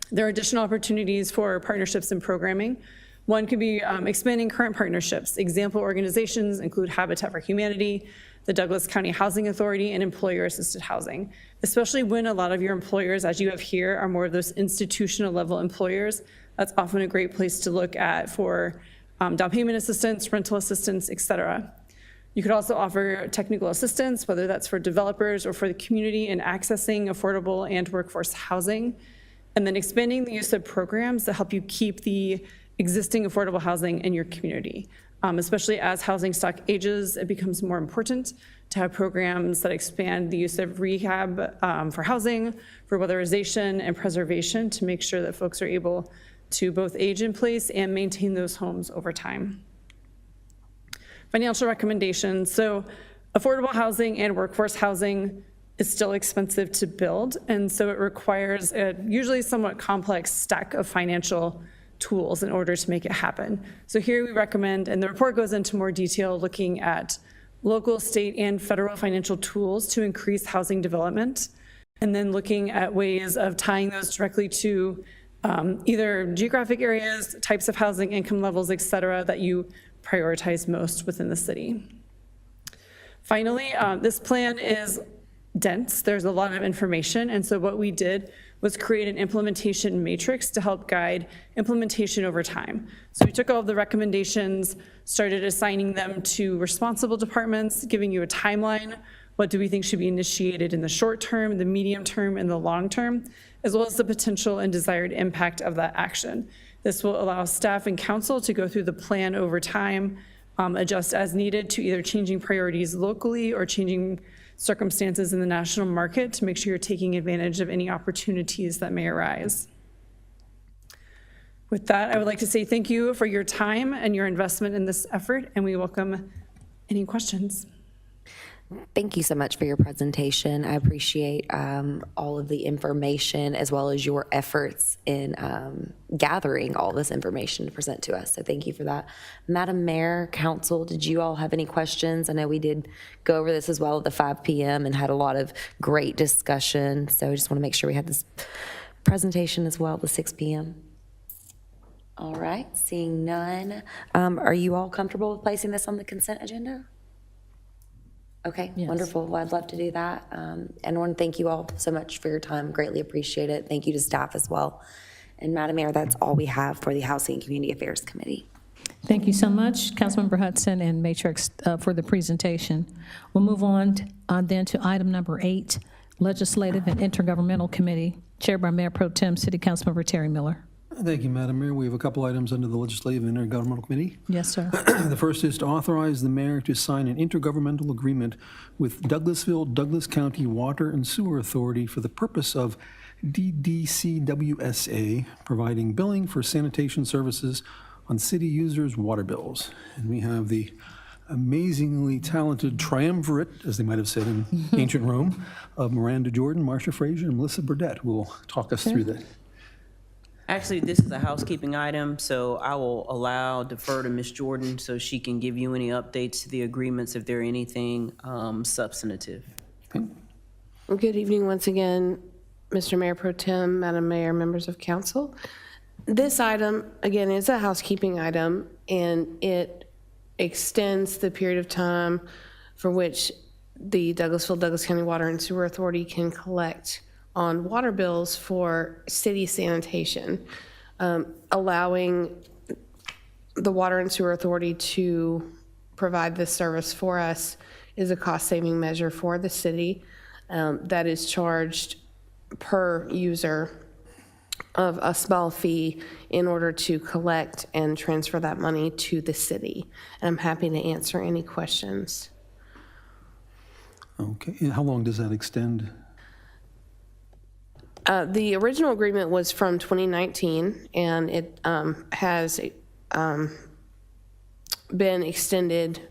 There are additional opportunities for partnerships and programming. One could be expanding current partnerships. Example organizations include Habitat for Humanity, the Douglas County Housing Authority, and employer-assisted housing, especially when a lot of your employers, as you have here, are more of those institutional level employers. That's often a great place to look at for down payment assistance, rental assistance, et cetera. You could also offer technical assistance, whether that's for developers or for the community in accessing affordable and workforce housing, and then expanding the use of programs that help you keep the existing affordable housing in your community. Especially as housing stock ages, it becomes more important to have programs that expand the use of rehab for housing, for weatherization and preservation, to make sure that folks are able to both age in place and maintain those homes over time. Financial recommendations. So affordable housing and workforce housing is still expensive to build, and so it requires a usually somewhat complex stack of financial tools in order to make it happen. So here we recommend, and the report goes into more detail, looking at local, state, and federal financial tools to increase housing development, and then looking at ways of tying those directly to either geographic areas, types of housing, income levels, et cetera, that you prioritize most within the city. Finally, this plan is dense. There's a lot of information, and so what we did was create an implementation matrix to help guide implementation over time. So we took all of the recommendations, started assigning them to responsible departments, giving you a timeline. What do we think should be initiated in the short term, the medium term, and the long term, as well as the potential and desired impact of that action. This will allow staff and council to go through the plan over time, adjust as needed to either changing priorities locally or changing circumstances in the national market to make sure you're taking advantage of any opportunities that may arise. With that, I would like to say thank you for your time and your investment in this effort, and we welcome any questions. Thank you so much for your presentation. I appreciate all of the information as well as your efforts in gathering all this information to present to us. So thank you for that. Madam Mayor, Council, did you all have any questions? I know we did go over this as well at the 5 p.m. and had a lot of great discussion. So I just want to make sure we had this presentation as well at the 6 p.m. All right, seeing none. Are you all comfortable with placing this on the consent agenda? Okay, Yes. Wonderful. Well, I'd love to do that. And I want to thank you all so much for your time. Greatly appreciate it. Thank you to staff as well. And Madam Mayor, that's all we have for the Housing and Community Affairs Committee. Thank you so much, Councilmember Hudson and Matrix, for the presentation. We'll move on then to item number 8, Legislative and Intergovernmental Committee, chaired by Mayor Pro Tem City Councilmember Terry Miller. Thank you, Madam Mayor. We have a couple items under the Legislative and Intergovernmental Committee. Yes, sir. The first is to authorize the mayor to sign an intergovernmental agreement with Douglasville, Douglas County Water and Sewer Authority for the purpose of DDCWSA, providing billing for sanitation services on city users' water bills. And we have the amazingly talented triumvirate, as they might have said in ancient Rome, of Miranda Jordan, Marcia Frazier, and Melissa Burdett, who will talk us through that. Actually, this is a housekeeping item, so I will defer to Ms. Jordan so she can give you any updates to the agreements if there are anything substantive. Well, good evening once again, Mr. Mayor Pro Tem, Madam Mayor, members of council. This item, again, is a housekeeping item, and it extends the period of time for which the Douglasville, Douglas County Water and Sewer Authority can collect on water bills for city sanitation, allowing the Water and Sewer Authority to provide this service for us is a cost-saving measure for the city that is charged per user of a small fee in order to collect and transfer that money to the city. And I'm happy to answer any questions. Okay, and how long does that extend? The original agreement was from 2019, and it has been extended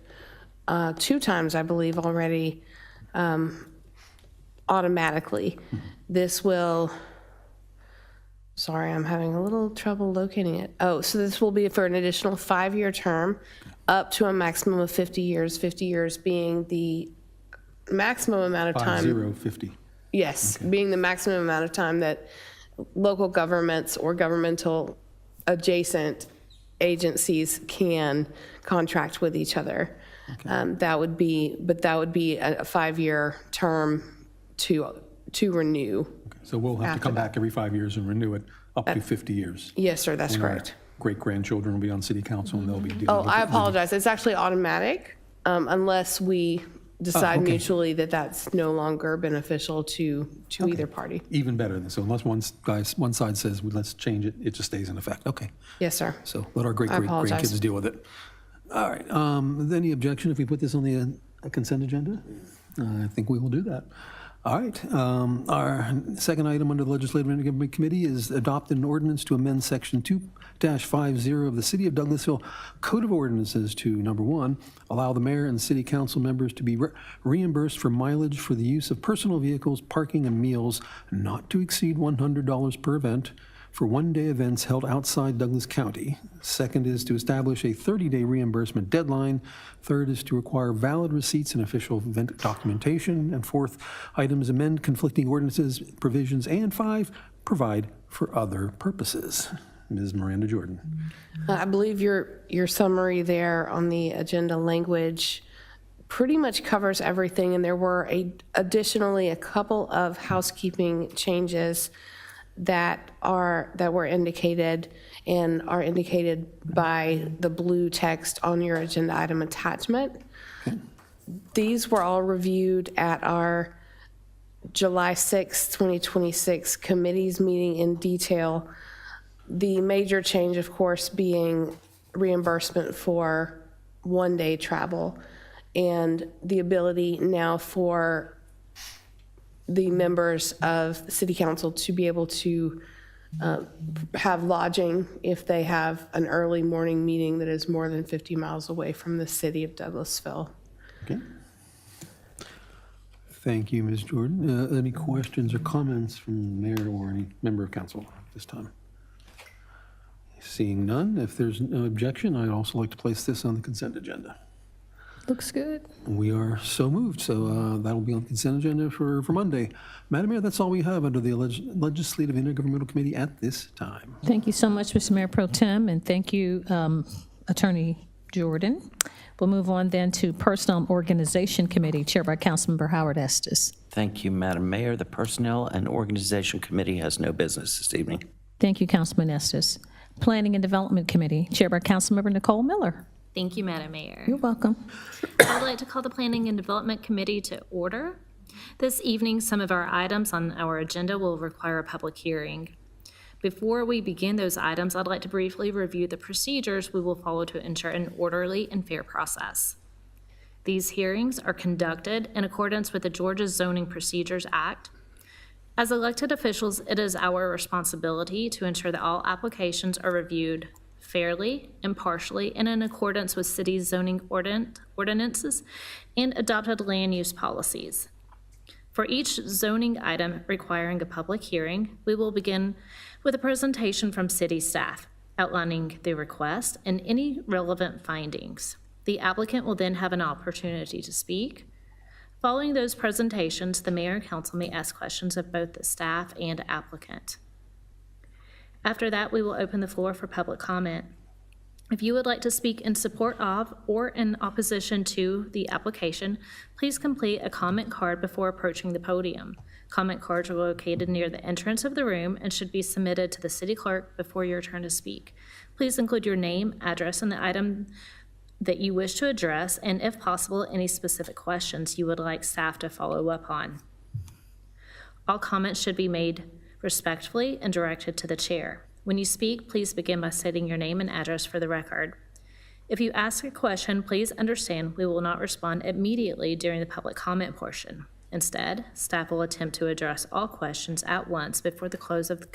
2 times, I believe, already automatically. This will, sorry, I'm having a little trouble locating it. Oh, so this will be for an additional 5-year term, up to a maximum of 50 years, 50 years being the maximum amount of time. 50. Yes, being the maximum amount of time that local governments or governmental adjacent agencies can contract with each other. That would be a 5-year term to renew. Okay, so we'll have to come back every 5 years and renew it up to 50 years. Yes, sir, that's And our correct. Great-grandchildren will be on city council, and they'll be dealing Oh, with I it. apologize. It's actually automatic unless we decide okay. mutually that that's no longer beneficial to either party. Even better than, so unless one side says, well, let's change it, it just stays in effect. Okay, Yes, sir. so let our I apologize. grandkids deal with it. All right, any objection if we put this on the consent agenda? I think we will do that. All right, our second item under the Legislative and Intergovernmental Committee is adopt an ordinance to amend Section 2-50 of the City of Douglasville Code of Ordinances to, number 1, allow the mayor and city council members to be reimbursed for mileage for the use of personal vehicles, parking, and meals not to exceed $100 per event for one-day events held outside Douglas County. Second is to establish a 30-day reimbursement deadline. Third is to require valid receipts and official event documentation. And fourth, items amend conflicting ordinances, provisions. And 5, provide for other purposes. Ms. Miranda Jordan. I believe your summary there on the agenda language pretty much covers everything, and there were additionally a couple of housekeeping changes that were indicated and are indicated by the blue text on your agenda item attachment. Okay. These were all reviewed at our July 6, 2026 committee's meeting in detail. The major change, of course, being reimbursement for one-day travel and the ability now for the members of the city council to be able to have lodging if they have an early morning meeting that is more than 50 miles away from the city of Douglasville. Okay. Thank you, Ms. Jordan. Any questions or comments from the mayor or any member of council at this time? Seeing none, if there's no objection, I'd also like to place this on the consent agenda. Looks good. We are so moved, so that'll be on the consent agenda for Monday. Madam Mayor, that's all we have under the Legislative Intergovernmental Committee at this time. Thank you so much, Mr. Mayor Pro Tem, and thank you, Attorney Jordan. We'll move on then to Personnel and Organization Committee, chaired by Councilmember Howard Estes. Thank you, Madam Mayor. The Personnel and Organization Committee has no business this evening. Thank you, Councilman Estes. Planning and Development Committee, chaired by Councilmember Nicole Miller. Thank you, Madam Mayor. You're welcome. I'd like to call the Planning and Development Committee to order. This evening, some of our items on our agenda will require a public hearing. Before we begin those items, I'd like to briefly review the procedures we will follow to ensure an orderly and fair process. These hearings are conducted in accordance with the Georgia Zoning Procedures Act. As elected officials, it is our responsibility to ensure that all applications are reviewed fairly, impartially, and in accordance with city zoning ordinances and adopted land use policies. For each zoning item requiring a public hearing, we will begin with a presentation from city staff outlining the request and any relevant findings. The applicant will then have an opportunity to speak. Following those presentations, the mayor and council may ask questions of both the staff and applicant. After that, we will open the floor for public comment. If you would like to speak in support of or in opposition to the application, please complete a comment card before approaching the podium. Comment cards are located near the entrance of the room and should be submitted to the city clerk before your turn to speak. Please include your name, address, and the item that you wish to address, and if possible, any specific questions you would like staff to follow up on. All comments should be made respectfully and directed to the chair. When you speak, please begin by stating your name and address for the record. If you ask a question, please understand we will not respond immediately during the public comment portion. Instead, staff will attempt to address all questions at once before the close of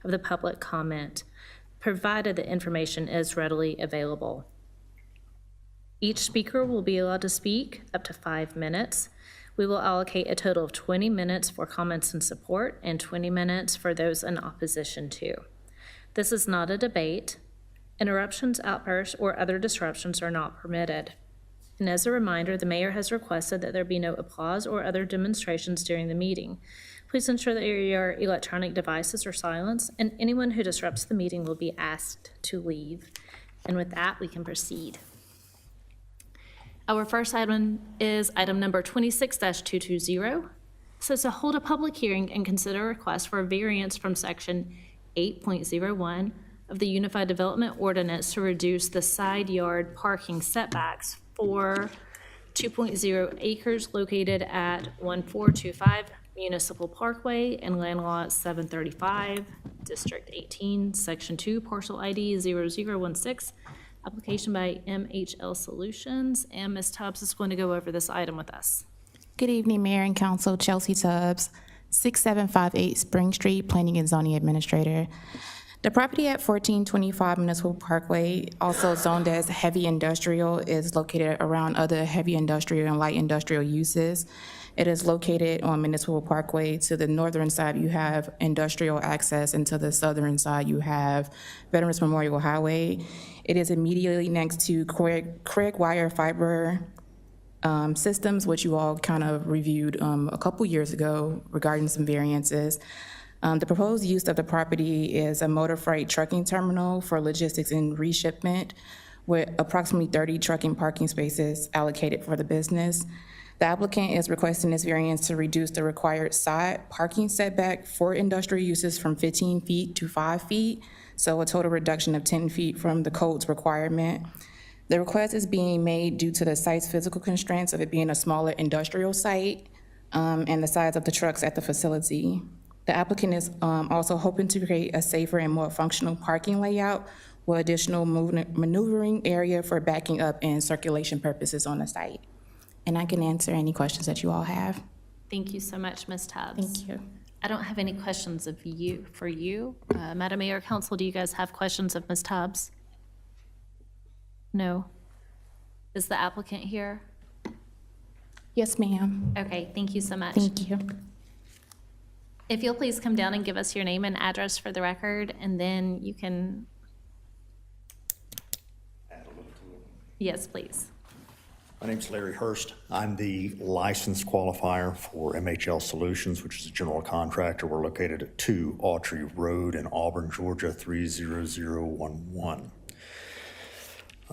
the public comment, provided the information is readily available. Each speaker will be allowed to speak up to 5 minutes. We will allocate a total of 20 minutes for comments in support and 20 minutes for those in opposition to. This is not a debate. Interruptions, outbursts, or other disruptions are not permitted. And as a reminder, the mayor has requested that there be no applause or other demonstrations during the meeting. Please ensure that your electronic devices are silenced, and anyone who disrupts the meeting will be asked to leave. And with that, we can proceed. Our first item is item number 26-220. So to hold a public hearing and consider a request for a variance from section 8.01 of the Unified Development Ordinance to reduce the side yard parking setbacks for 2.0 acres located at 1425 Municipal Parkway and land lot 735, District 18, Section 2, Parcel ID 0016. Application by MHL Solutions, and Ms. Tubbs is going to go over this item with us. Good evening, Mayor and Council. Chelsea Tubbs, 6758 Spring Street, Planning and Zoning Administrator. The property at 1425 Municipal Parkway, also zoned as heavy industrial, is located around other heavy industrial and light industrial uses. It is located on Municipal Parkway. To the northern side, you have industrial access, and to the southern side, you have Veterans Memorial Highway. It is immediately next to Craig Wire Fiber systems, which you all kind of reviewed a couple years ago regarding some variances. The proposed use of the property is a motor freight trucking terminal for logistics and reshipment with approximately 30 trucking parking spaces allocated for the business. The applicant is requesting this variance to reduce the required side parking setback for industrial uses from 15 feet to 5 feet, so a total reduction of 10 feet from the code's requirement. The request is being made due to the site's physical constraints of it being a smaller industrial site and the size of the trucks at the facility. The applicant is also hoping to create a safer and more functional parking layout with additional maneuvering area for backing up and circulation purposes on the site. And I can answer any questions that you all have. Thank you so much, Ms. Tubbs. Thank you. I don't have any questions for you. Madam Mayor, Council, do you guys have questions of Ms. Tubbs? No? Is the applicant here? Yes, ma'am. Okay, thank you so much. Thank you. If you'll please come down and give us your name and address for the record, and then you can. Add a little to it. Yes, please. My name's Larry Hurst. I'm the licensed qualifier for MHL Solutions, which is a general contractor. We're located at 2 Autry Road in Auburn, Georgia, 30011.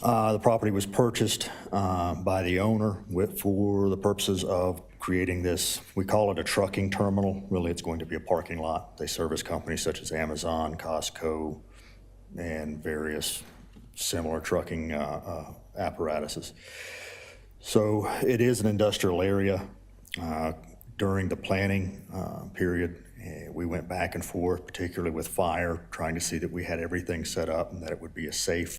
The property was purchased by the owner for the purposes of creating this, we call it a trucking terminal. Really, it's going to be a parking lot. They service companies such as Amazon, Costco, and various similar trucking apparatuses. So it is an industrial area. During the planning period, we went back and forth, particularly with fire, trying to see that we had everything set up and that it would be a safe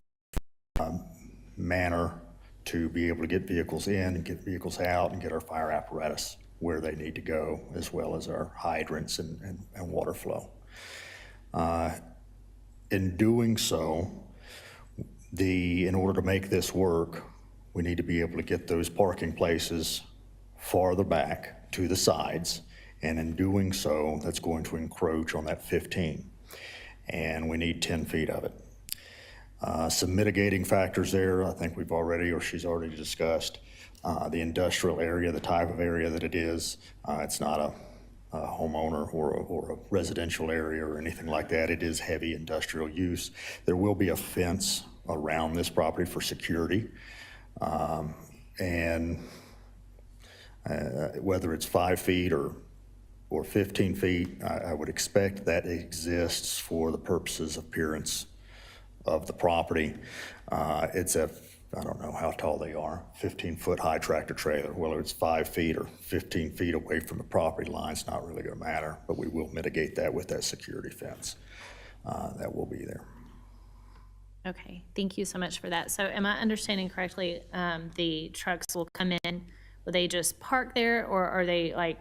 manner to be able to get vehicles in and get vehicles out and get our fire apparatus where they need to go, as well as our hydrants and water flow. In doing so, in order to make this work, we need to be able to get those parking places farther back to the sides, and in doing so, that's going to encroach on that 15, and we need 10 feet of it. Some mitigating factors there, I think we've already, or she's already discussed, the industrial area, the type of area that it is. It's not a homeowner or a residential area or anything like that. It is heavy industrial use. There will be a fence around this property for security. And whether it's 5 feet or or 15 feet, I would expect that exists for the purposes of appearance of the property. It's I don't know how tall they are, 15-foot high tractor trailer. Whether it's 5 feet or 15 feet away from the property line, it's not really going to matter, but we will mitigate that with that security fence that will be there. Okay, thank you so much for that. So am I understanding correctly, the trucks will come in, will they just park there, or are they like,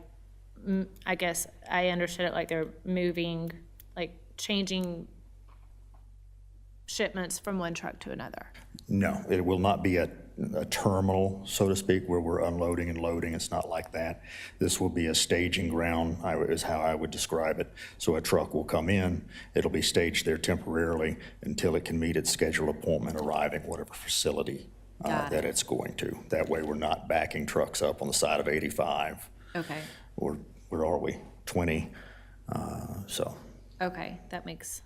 I guess I understood it like they're moving, like changing shipments from one truck to another? No, it will not be a terminal, so to speak, where we're unloading and loading. It's not like that. This will be a staging ground, is how I would describe it. So a truck will come in, it'll be staged there temporarily until it can meet its scheduled appointment arriving, whatever facility that it's going to. That way we're not backing trucks up on the side of 85. Okay. Or where are we? 20. So. Okay, that makes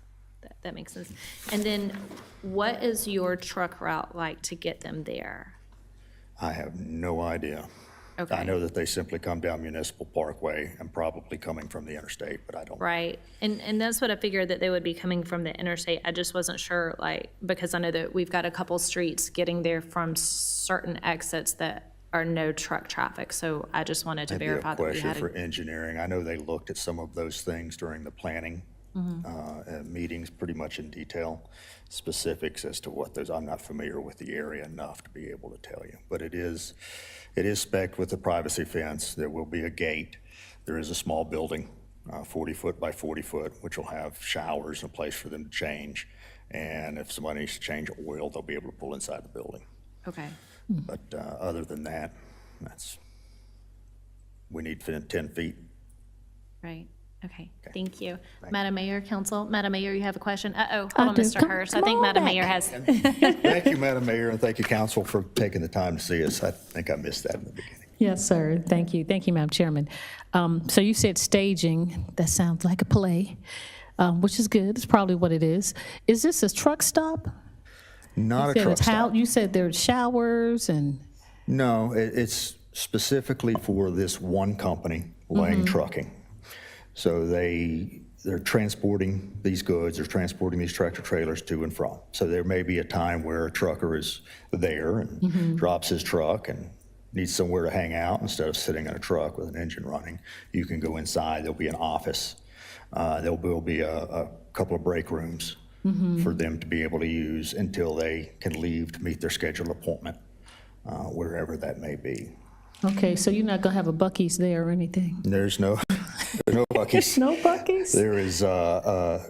sense. And then what is your truck route like to get them there? I have no idea. Okay. I know that they simply come down Municipal Parkway and probably coming from the interstate, but I don't. Right, and that's what I figured, that they would be coming from the interstate. I just wasn't sure, like, because I know that we've got a couple streets getting there from certain exits that are no truck traffic, so I just wanted to verify that we Maybe a had question for engineering. I know they looked at some of those things during the planning meetings pretty much in detail, specifics as to what those, I'm not familiar with the area enough to be able to tell you, but it is spec'd with the privacy fence. There will be a gate. There is a small building, 40 foot by 40 foot, which will have showers and a place for them to change. And if somebody needs to change oil, they'll be able to pull inside the building. Okay. But other than that, we need 10 feet. Right. Okay, thank you. Madam Mayor, Council, Madam Mayor, you have a question? Hold on, do. Mr. Hurst. I think Madam Mayor has. Thank you, Madam Mayor, and thank you, Council, for taking the time to see us. I think I missed that in the beginning. Yes, sir. Thank you. Thank you, Madam Chairman. So you said staging. That sounds like a play, which is good. It's probably what it is. Is this a truck stop? Not a truck stop. You said there's showers and... No, it's specifically for this one company, Lang Trucking. So they're transporting these goods, they're transporting these tractor trailers to and from. So there may be a time where a trucker is there and drops his truck and needs somewhere to hang out instead of sitting in a truck with an engine running. You can go inside, there'll be an office. There will be a couple of break rooms for them to be able to use until they can leave to meet their scheduled appointment, wherever that may be. Okay, so you're not going to have a Buc-ee's there or anything? There's no Buc-ee's. No Buc-ee's? There is a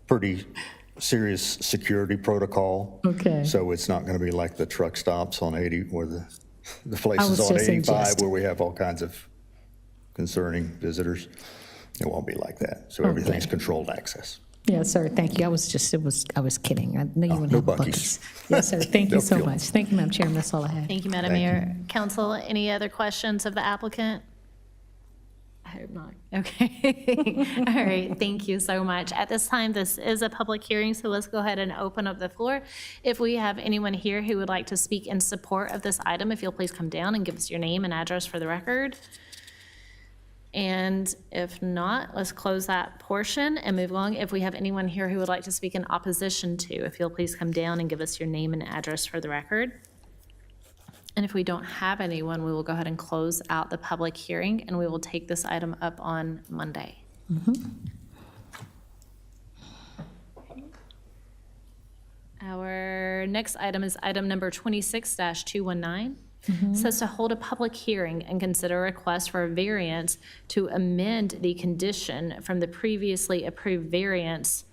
pretty serious security protocol. Okay. So it's not going to be like the truck stops on 80, or the places was on just 85 suggesting. where we have all kinds of concerning visitors. It won't be like that. So everything's controlled access. Yes, sir. Thank you. I was kidding. I know you wouldn't no have Buc-ee's. Buc-ee's. Yes, sir. Thank you No so fuel. much. Thank you, Madam Chairman. That's all I had. Thank you, Madam Mayor. Council, any other questions of the applicant? I hope not. Okay. All right, thank you so much. At this time, this is a public hearing, so let's go ahead and open up the floor. If we have anyone here who would like to speak in support of this item, if you'll please come down and give us your name and address for the record. And if not, let's close that portion and move along. If we have anyone here who would like to speak in opposition to, if you'll please come down and give us your name and address for the record. And if we don't have anyone, we will go ahead and close out the public hearing, and we will take this item up on Monday. Our next item is item number 26-219. Says to hold a public hearing and consider a request for a variance to amend the condition from the previously approved variance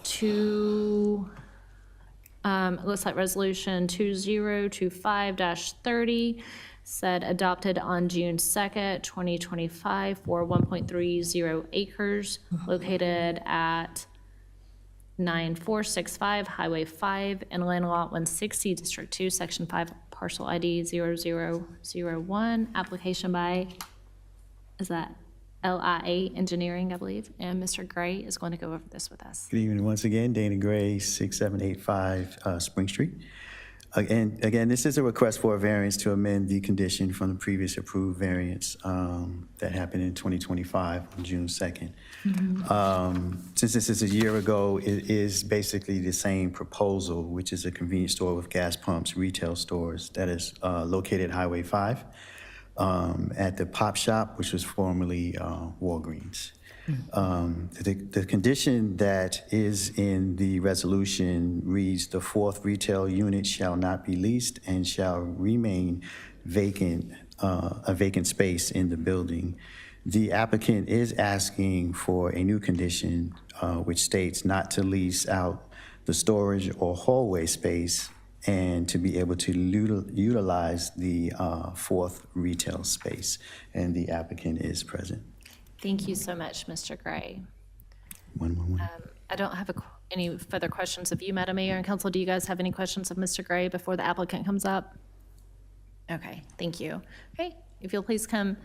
to, it looks like resolution 2025-30, said adopted on June 2nd, 2025 for 1.30 acres located at 9465 Highway 5, Inland Lot 160, District 2, Section 5, Parcel ID 0001, application by, is that LIA Engineering, I believe, and Mr. Gray is going to go over this with us. Good evening once again, Dana Gray, 6785 Spring Street. Again, this is a request for a variance to amend the condition from the previous approved variance that happened in 2025 on June 2nd. Since this is a year ago, it is basically the same proposal, which is a convenience store with gas pumps, retail stores that is located at Highway 5 at the Pop Shop, which was formerly Walgreens. The condition that is in the resolution reads, "The fourth retail unit shall not be leased and shall remain vacant, a vacant space in the building." The applicant is asking for a new condition which states not to lease out the storage or hallway space and to be able to utilize the fourth retail space. And the applicant is present. Thank you so much, Mr. Gray. One. I don't have any further questions of you, Madam Mayor and Council. Do you guys have any questions of Mr. Gray before the applicant comes up? Okay, thank you. Okay, if you'll please come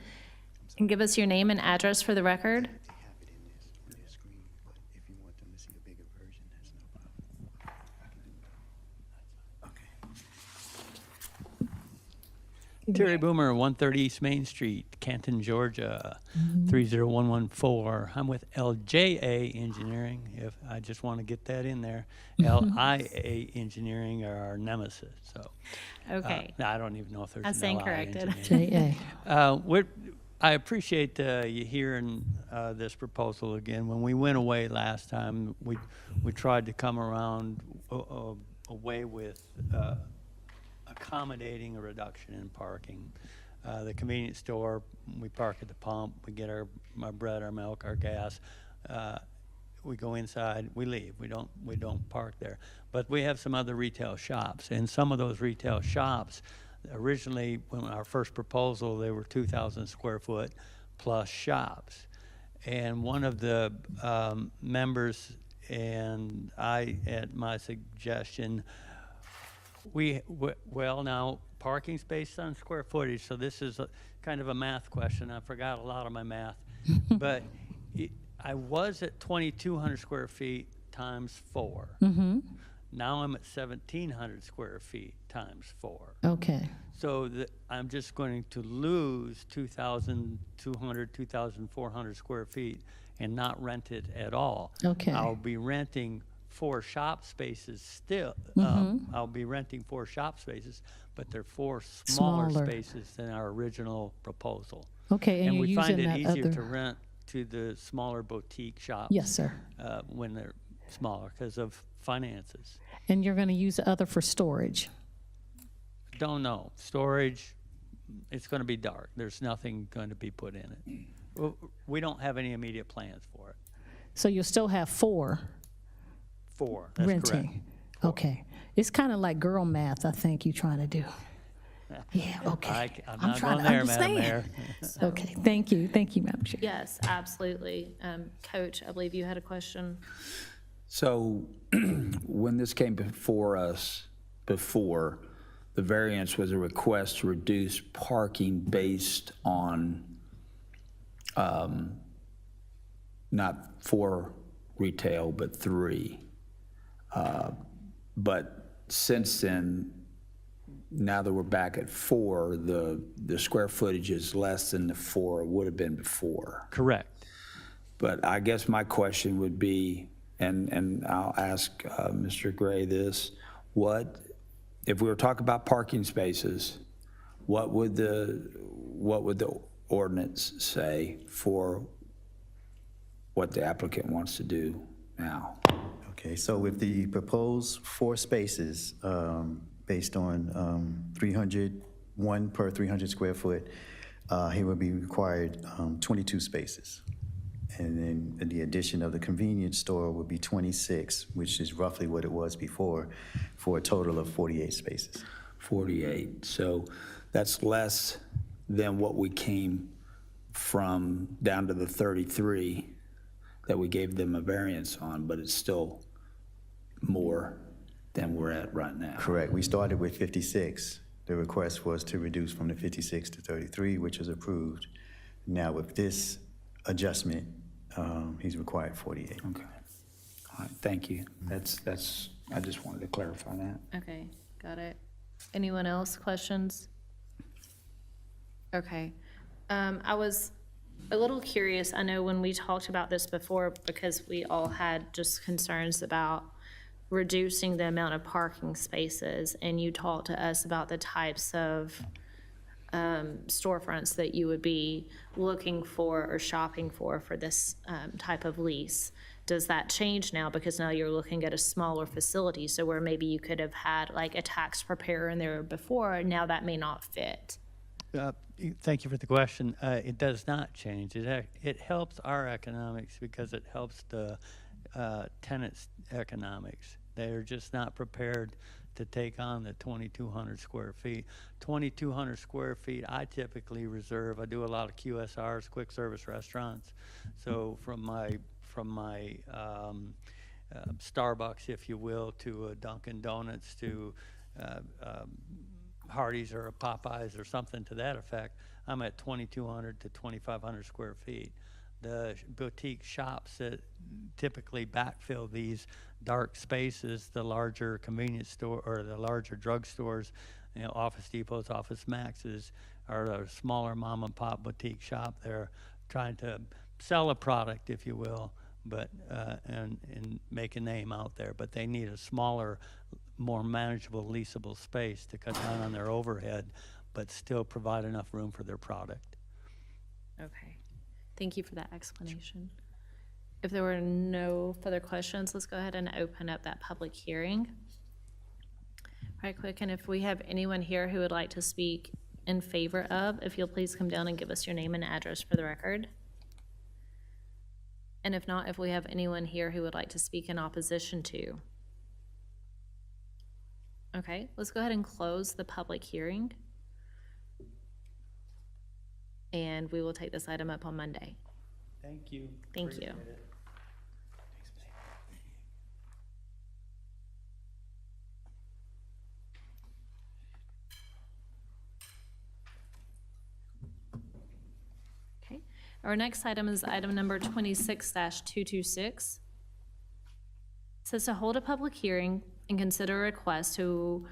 and give us your name and address for the record. Terry Boomer, 130 East Main Street, Canton, Georgia, 30114. I'm with LJA Engineering, if I just want to get that in there. LIA Engineering are our nemesis, so. Okay. I don't even know if there's I an stand LIA corrected. Engineering. JA. I appreciate you hearing this proposal again. When we went away last time, we tried to come around a way with accommodating a reduction in parking. The convenience store, we park at the pump, we get our bread, our milk, our gas. We go inside, we leave. We don't park there. But we have some other retail shops, and some of those retail shops, originally, when our first proposal, they were 2,000 square foot plus shops. And one of the members and I, at my suggestion, well, now, parking space on square footage, so this is kind of a math question. I forgot a lot of my math. But I was at 2,200 square feet times 4. Now I'm at 1,700 square feet times 4. Okay. So I'm just going to lose 2,200, 2,400 square feet and not rent it at all. Okay. I'll be renting 4 shop spaces still. I'll be renting 4 shop spaces, but they're 4 smaller spaces than our original proposal. Okay, and And you're we find using it that easier other. to rent to the smaller boutique shops. Yes, sir. When they're smaller because of finances. And you're going to use the other for storage. Don't know. Storage, it's going to be dark. There's nothing going to be put in it. We don't have any immediate plans for it. So you'll still have 4 That's renting. correct. Okay. It's kind of like girl math, I think you're trying to do. Yeah, okay. I'm I'm not trying going to there, Madam understand. Mayor. Okay, thank you. Thank you, Madam Chair. Yes, absolutely. Coach, I believe you had a question. So when this came before us before, the variance was a request to reduce parking based on not 4 retail, but 3. But since then, now that we're back at 4, the square footage is less than the 4 would have been before. Correct. But I guess my question would be, and I'll ask Mr. Gray this, if we were talking about parking spaces, what would the ordinance say for what the applicant wants to do now? Okay, so with the proposed 4 spaces, based on 1 per 300 square foot, he would be required 22 spaces. And then the addition of the convenience store would be 26, which is roughly what it was before, for a total of 48 spaces. 48. So that's less than what we came from down to the 33 that we gave them a variance on, but it's still more than we're at right now. Correct. We started with 56. The request was to reduce from the 56 to 33, which was approved. Now with this adjustment, he's required 48. Okay. All right, thank you. That's. I just wanted to clarify that. Okay, got it. Anyone else, questions? Okay. I was a little curious, I know when we talked about this before, because we all had just concerns about reducing the amount of parking spaces, and you talked to us about the types of storefronts that you would be looking for or shopping for this type of lease. Does that change now, because now you're looking at a smaller facility, so where maybe you could have had like a tax preparer in there before, now that may not fit? Thank you for the question. It does not change. It helps our economics because it helps the tenants' economics. They're just not prepared to take on the 2,200 square feet. 2,200 square feet, I typically reserve. I do a lot of QSRs, quick service restaurants. So from my Starbucks, if you will, to a Dunkin' Donuts, to Hardee's or a Popeyes or something to that effect, I'm at 2,200 to 2,500 square feet. The boutique shops that typically backfill these dark spaces, the larger convenience store or the larger drugstores, Office Depots, Office Maxes, or a smaller mom and pop boutique shop. They're trying to sell a product, if you will, but and make a name out there, but they need a smaller, more manageable, leasable space to cut down on their overhead, but still provide enough room for their product. Okay, thank you for that explanation. If there were no further questions, let's go ahead and open up that public hearing. Right quick, and if we have anyone here who would like to speak in favor of, if you'll please come down and give us your name and address for the record. And if not, if we have anyone here who would like to speak in opposition to. Okay, let's go ahead and close the public hearing. And we will take this item up on Monday. Thank you. Thank you. Appreciate it. Okay, our next item is item number 26-226. It says to hold a public hearing and consider a request to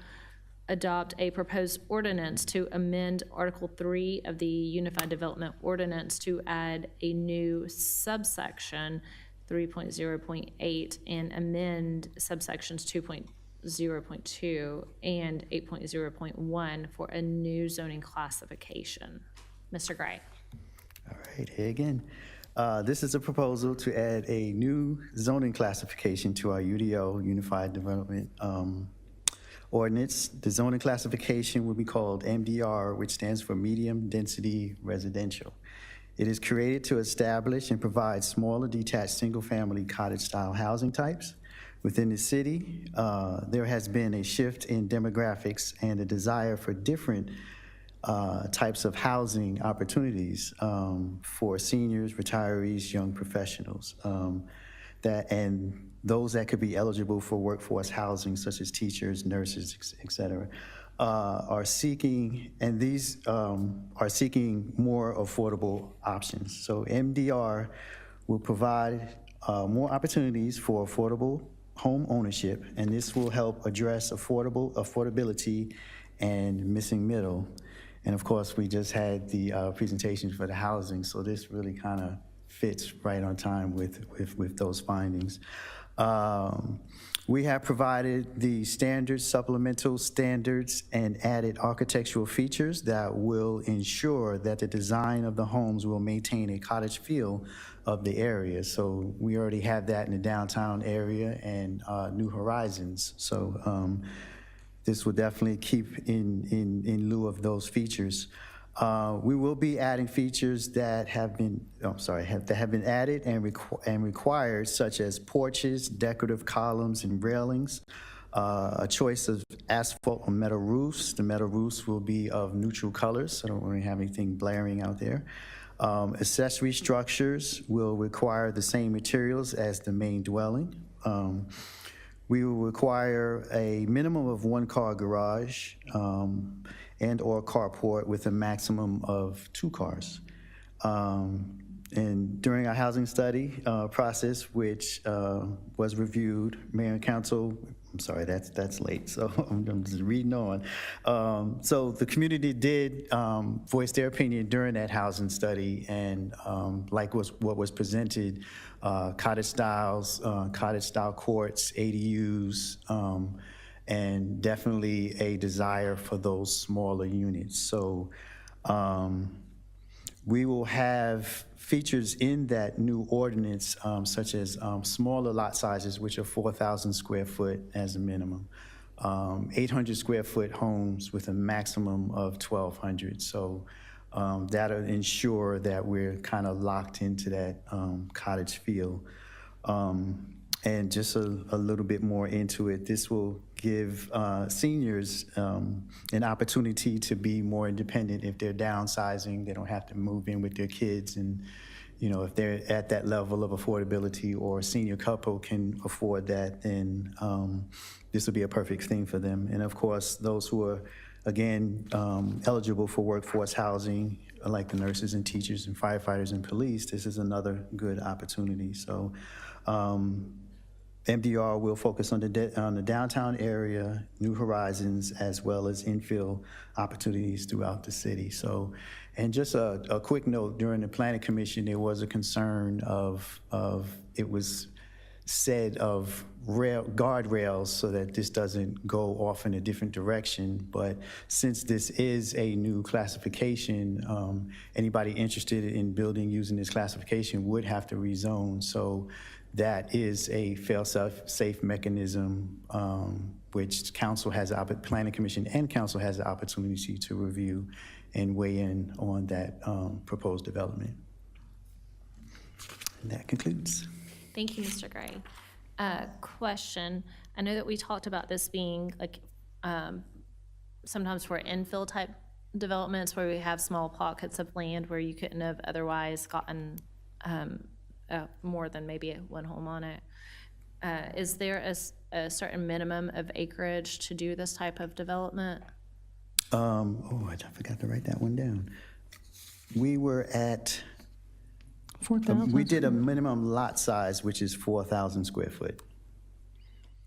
adopt a proposed ordinance to amend Article 3 of the Unified Development Ordinance to add a new subsection 3.0.8 and amend subsections 2.0.2 and 8.0.1 for a new zoning classification. Mr. Gray. All right, here again. This is a proposal to add a new zoning classification to our UDO, Unified Development Ordinance. The zoning classification will be called MDR, which stands for Medium Density Residential. It is created to establish and provide smaller detached single-family cottage-style housing types. Within the city, there has been a shift in demographics and a desire for different types of housing opportunities for seniors, retirees, young professionals, and those that could be eligible for workforce housing, such as teachers, nurses, et cetera, are seeking, and these are seeking more affordable options. So MDR will provide more opportunities for affordable home ownership, and this will help address affordability and missing middle. And of course, we just had the presentation for the housing, so this really kind of fits right on time with those findings. We have provided the standards, supplemental standards, and added architectural features that will ensure that the design of the homes will maintain a cottage feel of the area. So we already have that in the downtown area and New Horizons. So this will definitely keep in lieu of those features. We will be adding features that have been, added and required, such as porches, decorative columns and railings, a choice of asphalt or metal roofs. The metal roofs will be of neutral colors, so I don't really have anything blaring out there. Accessory structures will require the same materials as the main dwelling. We will require a minimum of 1-car garage and or carport with a maximum of 2 cars. And during our housing study process, which was reviewed, Mayor and Council, I'm sorry, that's late, so I'm just reading on. So the community did voice their opinion during that housing study, and like what was presented, cottage style courts, ADUs, and definitely a desire for those smaller units. So we will have features in that new ordinance, such as smaller lot sizes, which are 4,000 square foot as a minimum, 800 square foot homes with a maximum of 1,200. So that'll ensure that we're kind of locked into that cottage feel. And just a little bit more into it, this will give seniors an opportunity to be more independent if they're downsizing. They don't have to move in with their kids. And, you know, if they're at that level of affordability or a senior couple can afford that, then this will be a perfect thing for them. And of course, those who are, again, eligible for workforce housing, like the nurses and teachers and firefighters and police, this is another good opportunity. So MDR will focus on the downtown area, New Horizons, as well as infill opportunities throughout the city. So, and just a quick note, during the Planning Commission, there was a concern of it was said of guardrails so that this doesn't go off in a different direction. But since this is a new classification, anybody interested in building using this classification would have to rezone. So that is a fail-safe mechanism, which council has, Planning Commission and council has the opportunity to review and weigh in on that proposed development. And that concludes. Thank you, Mr. Gray. Question, I know that we talked about this being like sometimes for infill type developments where we have small pockets of land where you couldn't have otherwise gotten more than maybe one home on it. Is there a certain minimum of acreage to do this type of development? Oh, I forgot to write that one down. We were at 4,000? we did a minimum lot size, which is 4,000 square foot.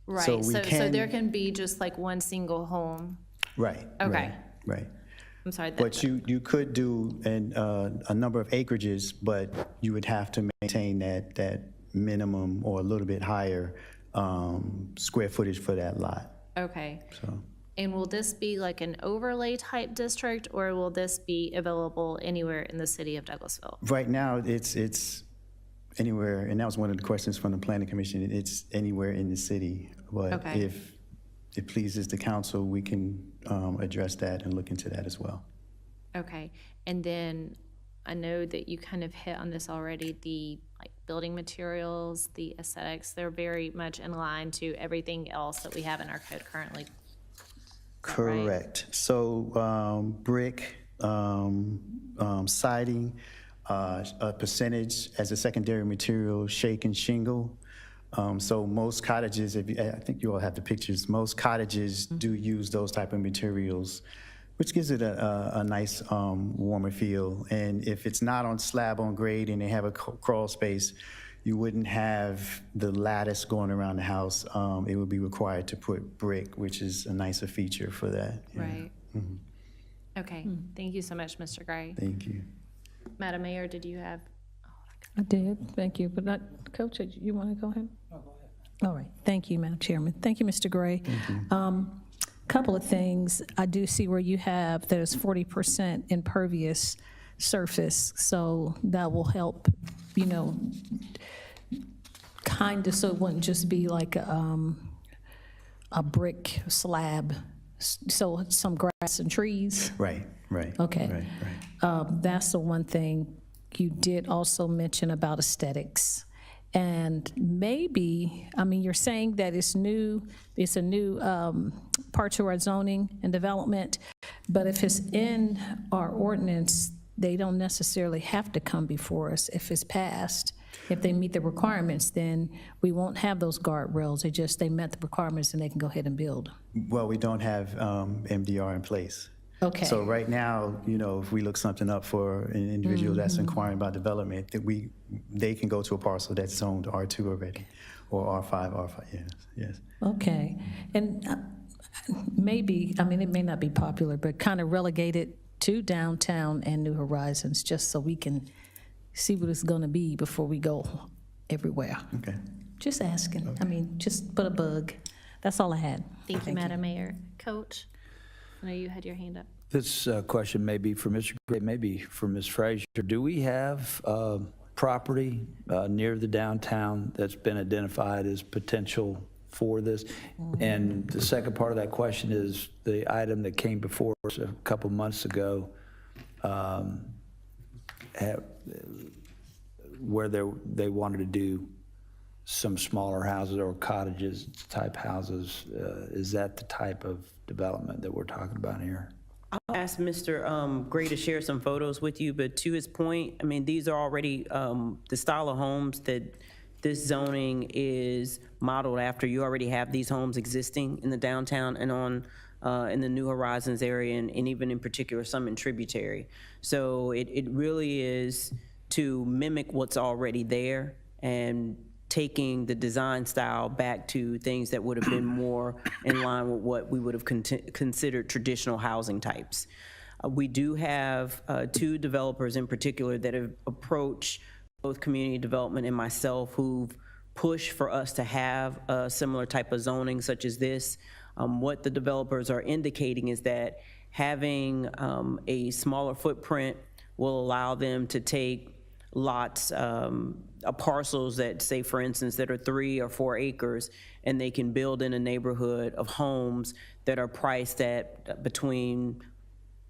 Right, So so can- there can be just like one single home. Right. Okay. Right. I'm sorry. But you could do a number of acreages, but you would have to maintain that minimum or a little bit higher square footage for that lot. Okay. So And will this be like an overlay type district, or will this be available anywhere in the city of Douglasville? right now, it's anywhere, and that was one of the questions from the Planning Commission. It's anywhere in the city, but Okay. if it pleases the council, we can address that and look into that as well. Okay, and then I know that you kind of hit on this already, the like building materials, the aesthetics, they're very much in line to everything else that we have in our code currently. Correct. So brick, siding, a percentage as a secondary material, shake and shingle. So most cottages, I think you all have the pictures, most cottages do use those type of materials, which gives it a nice warmer feel. And if it's not on slab on grade and they have a crawl space, you wouldn't have the lattice going around the house. It would be required to put brick, which is a nicer feature for that. Yeah. Right. Okay, thank you so much, Mr. Gray. Thank you. Madam Mayor, did you have? I did, thank you. But not, Coach, you want to go ahead? No, go ahead. All right, thank you, Madam Chairman. Thank you, Mr. Gray. Couple of things. I do see where you have there's 40% impervious surface, so that will help, you know, kind of, so it wouldn't just be like a brick slab, so some grass and trees. Right. Okay. Right. That's the one thing. You did also mention about aesthetics. And maybe, I mean, you're saying that it's a new part to our zoning and development, but if it's in our ordinance, they don't necessarily have to come before us if it's passed. If they meet the requirements, then we won't have those guardrails. They met the requirements and they can go ahead and build. Well, we don't have MDR in place. Okay. So right now, you know, if we look something up for an individual that's inquiring about development, that they can go to a parcel that's zoned R2 already. or R5, R5, yes, yes. Okay. And maybe, I mean, it may not be popular, but kind of relegate it to downtown and New Horizons, just so we can see what it's going to be before we go everywhere. Okay. Just asking. Okay. I mean, just put a bug. That's all I had. Thank you, Madam Mayor. Coach, I know you had your hand up. This question may be for Mr. Gray, maybe for Ms. Frazier. Do we have property near the downtown that's been identified as potential for this? And the second part of that question is the item that came before us a couple months ago, where they wanted to do some smaller houses or cottages type houses. Is that the type of development that we're talking about here? I'll ask Mr. Gray to share some photos with you, but to his point, I mean, these are already the style of homes that this zoning is modeled after. You already have these homes existing in the downtown and on in the New Horizons area, and even in particular some in Tributary. So it really is to mimic what's already there and taking the design style back to things that would have been more in line with what we would have considered traditional housing types. We do have two developers in particular that have approached both community development and myself who've pushed for us to have a similar type of zoning such as this. What the developers are indicating is that having a smaller footprint will allow them to take lots, parcels that, say, for instance, that are 3 or 4 acres, and they can build in a neighborhood of homes that are priced at between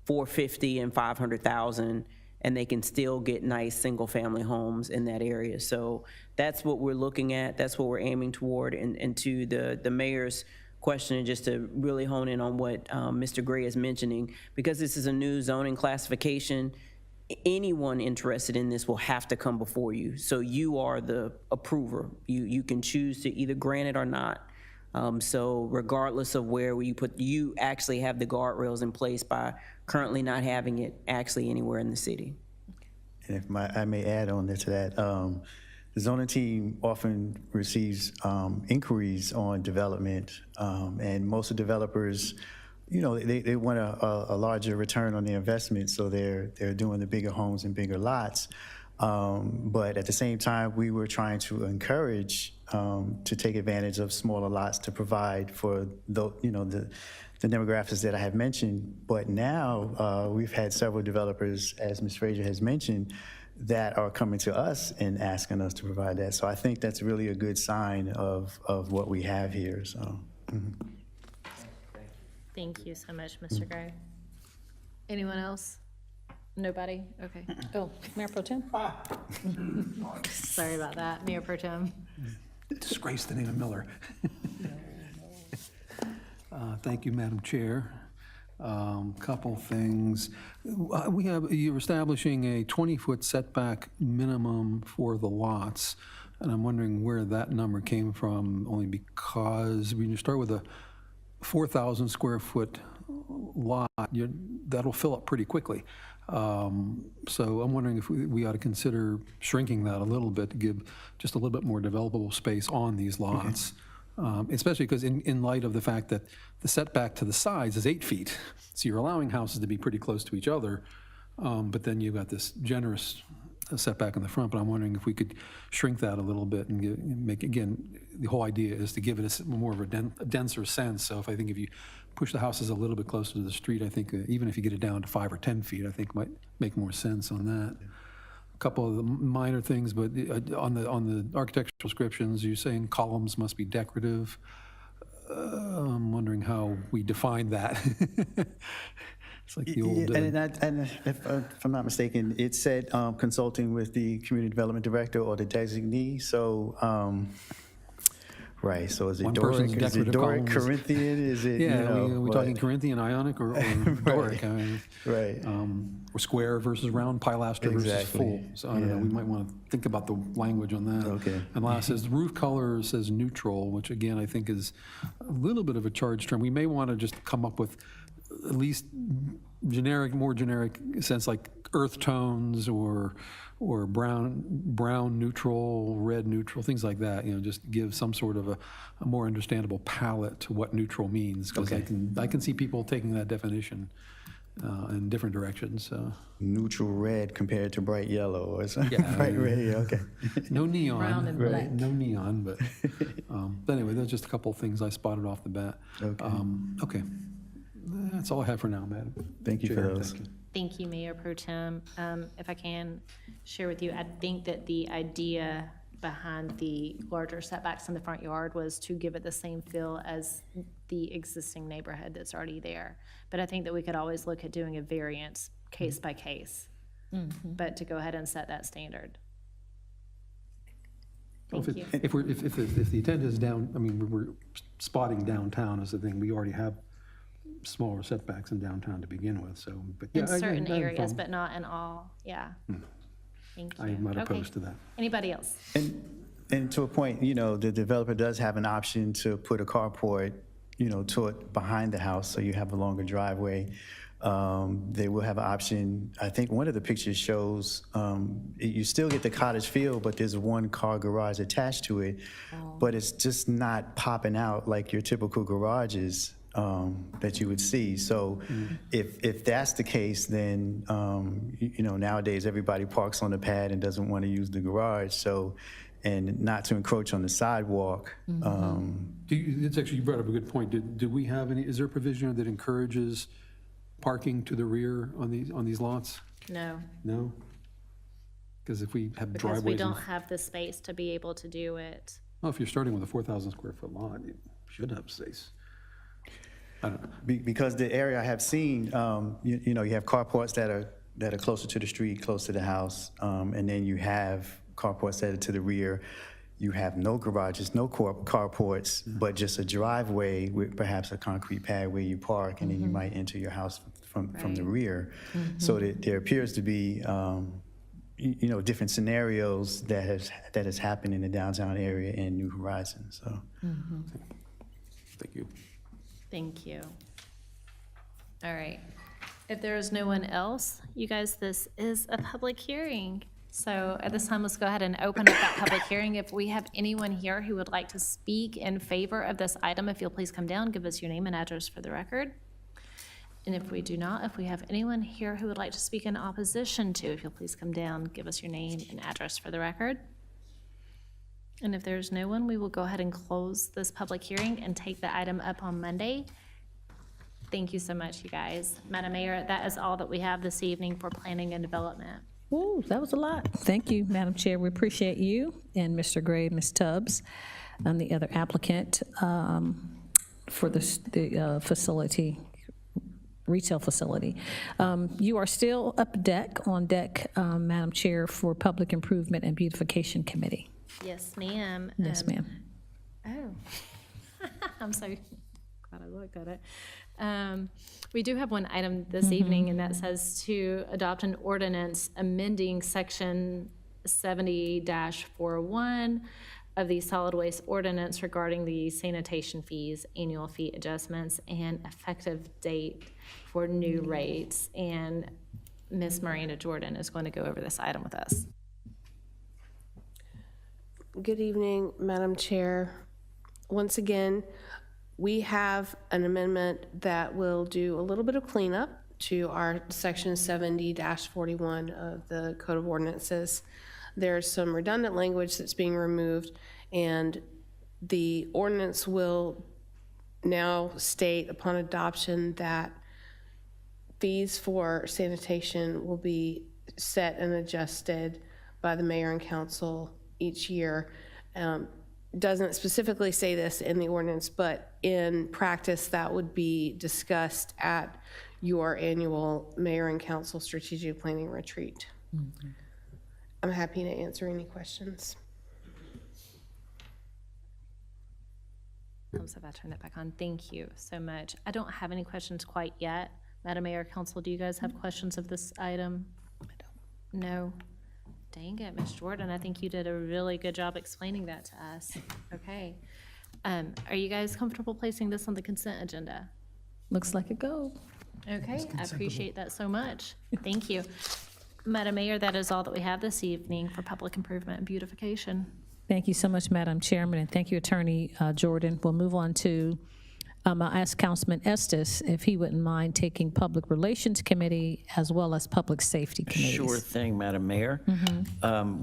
$450,000 and $500,000, and they can still get nice single-family homes in that area. So that's what we're looking at. That's what we're aiming toward. And to the mayor's question, and just to really hone in on what Mr. Gray is mentioning, because this is a new zoning classification, anyone interested in this will have to come before you. So you are the approver. You can choose to either grant it or not. So regardless of where you put, you actually have the guardrails in place by currently not having it actually anywhere in the city. And if I may add on to that, the zoning team often receives inquiries on development, and most of the developers, you know, they want a larger return on their investment, so they're doing the bigger homes and bigger lots. But at the same time, we were trying to encourage to take advantage of smaller lots to provide for the demographics that I have mentioned. But now we've had several developers, as Ms. Frazier has mentioned, that are coming to us and asking us to provide that. So I think that's really a good sign of what we have here. So. Thank you so much, Mr. Gray. Anyone else? Nobody? Okay. Oh, Mayor Pro Tem? Sorry about that, Mayor Pro Tem. Disgrace the name of Miller. Thank you, Madam Chair. Couple things. You're establishing a 20-foot setback minimum for the lots, and I'm wondering where that number came from, only because when you start with a 4,000 square foot lot, that'll fill up pretty quickly. So I'm wondering if we ought to consider shrinking that a little bit to give just a little bit more developable space on these lots. Especially because in light of the fact that the setback to the sides is 8 feet. So you're allowing houses to be pretty close to each other, but then you've got this generous setback in the front. But I'm wondering if we could shrink that a little bit and make, again, the whole idea is to give it more of a denser sense. So if you push the houses a little bit closer to the street, I think even if you get it down to 5 or 10 feet, I think might make more sense on that. A couple of the minor things, but on the architectural descriptions, you're saying columns must be decorative. I'm wondering how we define that. It's like the old. And if I'm not mistaken, it said consulting with the community development director or the designee. So. Right, so is it Doric, Corinthian, is it, are we talking Corinthian, Ionic, or Doric? I mean, right. Or square versus round, pilaster versus full. So I don't know, we might want to think about the language on that. Okay. And last is the roof color says neutral, which again, I think is a little bit of a charged term. We may want to just come up with at least more generic sense like earth tones or or brown neutral, red neutral, things like that, just give some sort of a more understandable palette to what neutral means, because I can see people taking that definition in different directions. Neutral red compared to bright yellow or something. Bright red, yeah, okay. No neon, Brown and black. no neon, but anyway, there's just a couple of things I spotted off the bat. Okay. That's all I have for now, Madam Thank you for Chair. those. Thank you. Thank you, Mayor Pro Tem. If I can share with you, I think that the idea behind the larger setbacks in the front yard was to give it the same feel as the existing neighborhood that's already there. But I think that we could always look at doing a variance case by case, but to go ahead and set that standard. Thank you. If the intent is we're spotting downtown as the thing, we already have smaller setbacks in downtown to begin with, so. But yeah, In certain I have areas, problem. but not in all, yeah. Thank you. I'm not Okay. opposed to that. Anybody else? And to a point, the developer does have an option to put a carport, toward behind the house, so you have a longer driveway. They will have an option, I think one of the pictures shows, you still get the cottage feel, but there's one car garage attached to it, but it's just not popping out like your typical garages that you would see. So if that's the case, then, nowadays everybody parks on the pad and doesn't want to use the garage, so, and not to encroach on the sidewalk. It's actually, you brought up a good point. Do we have is there a provision that encourages parking to the rear on these lots? No, No? Because if we have because driveways. we don't have the space to be able to do it. Well, if you're starting with a 4,000 square foot lot, you should have space. I don't know. Because the area I have seen, you have carports that are closer to the street, close to the house, and then you have carports that are to the rear. You have no garages, no carports, but just a driveway with perhaps a concrete pad where you park, and then you might enter your house from the rear. So there appears to be, different scenarios that has happened in the downtown area in New Horizons. So. Thank you. Thank you. All right. If there is no one else, you guys, this is a public hearing. So at this time, let's go ahead and open up that public hearing. If we have anyone here who would like to speak in favor of this item, if you'll please come down, give us your name and address for the record. And if we do not, if we have anyone here who would like to speak in opposition to, if you'll please come down, give us your name and address for the record. And if there's no one, we will go ahead and close this public hearing and take the item up on Monday. Thank you so much, you guys. Madam Mayor, that is all that we have this evening for planning and development. Ooh, that was a lot. Thank you, Madam Chair. We appreciate you and Mr. Gray, Ms. Tubbs, and the other applicant for the facility, retail facility. You are still on deck, Madam Chair, for Public Improvement and Beautification Committee. Yes, ma'am. Yes, ma'am. Oh, I'm so glad I looked at it. We do have one item this evening, and that says to adopt an ordinance amending section 70-41 of the solid waste ordinance regarding the sanitation fees, annual fee adjustments, and effective date for new rates. And Ms. Marina Jordan is going to go over this item with us. Good evening, Madam Chair. Once again, we have an amendment that will do a little bit of cleanup to our section 70-41 of the Code of Ordinances. There's some redundant language that's being removed, and the ordinance will now state upon adoption that fees for sanitation will be set and adjusted by the mayor and council each year. Doesn't specifically say this in the ordinance, but in practice, that would be discussed at your annual mayor and council strategic planning retreat. I'm happy to answer any questions. So if I turn that back on, thank you so much. I don't have any questions quite yet. Madam Mayor, Council, do you guys have questions of this item? I don't. No? Dang it, Ms. Jordan, I think you did a really good job explaining that to us. Okay. Are you guys comfortable placing this on the consent agenda? Looks like a go. Okay, I appreciate that so much. Thank you. Madam Mayor, that is all that we have this evening for public improvement and beautification. Thank you so much, Madam Chairman, and thank you, Attorney Jordan. We'll move on to, I'll ask Councilman Estes if he wouldn't mind taking Public Relations Committee as well as Public Safety Committees. Sure thing, Madam Mayor.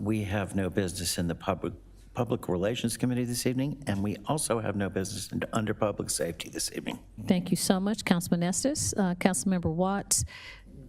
We have no business in the Public Relations Committee this evening, and we also have no business under Public Safety this evening. Thank you so much, Councilman Estes. Councilmember Watts,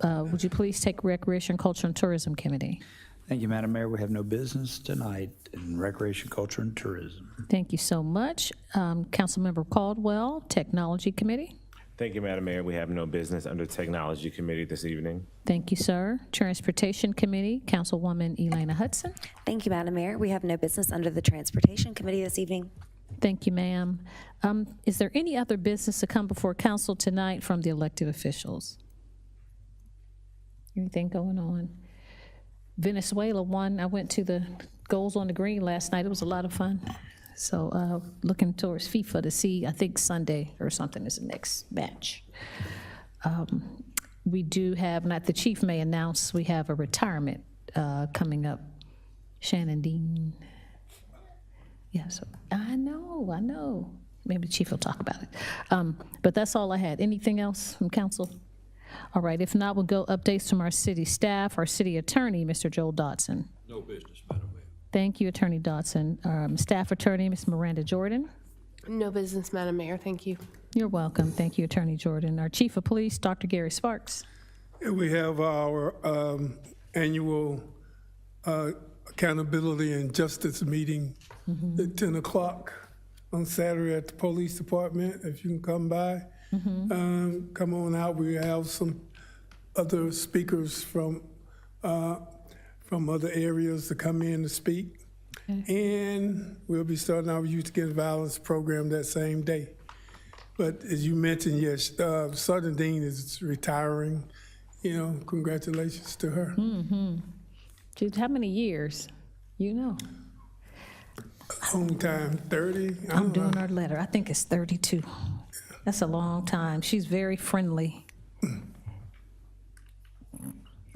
would you please take Recreation, Culture, and Tourism Committee? Thank you, Madam Mayor. We have no business tonight in Recreation, Culture, and Tourism. Thank you so much. Councilmember Caldwell, Technology Committee. Thank you, Madam Mayor. We have no business under Technology Committee this evening. Thank you, sir. Transportation Committee, Councilwoman Elena Hudson. Thank you, Madam Mayor. We have no business under the Transportation Committee this evening. Thank you, ma'am. Is there any other business to come before council tonight from the elected officials? Anything going on? Venezuela won. I went to the Goals on the Green last night. It was a lot of fun. So looking towards FIFA to see, I think Sunday or something is the next match. We do have, not the chief may announce, we have a retirement coming up. Shannon Dean. Yeah, so I know. Maybe the chief will talk about it. But that's all I had. Anything else from council? All right, if not, we'll go updates from our city staff, our city attorney, Mr. Joel Dodson. No business, Madam Mayor. Thank you, Attorney Dodson. Staff attorney, Ms. Miranda Jordan. No business, Madam Mayor. Thank you. You're welcome. Thank you, Attorney Jordan. Our chief of police, Dr. Gary Sparks. We have our annual accountability and justice meeting at 10 o'clock on Saturday at the police department. If you can come by, come on out. We have some other speakers from other areas to come in to speak. And we'll be starting our youth against violence program that same day. But as you mentioned, yes, Sergeant Dean is retiring. You know, congratulations to her. Geez, how many years? You know. Long time, 30. I'm doing her letter. I think it's 32. That's a long time. She's very friendly.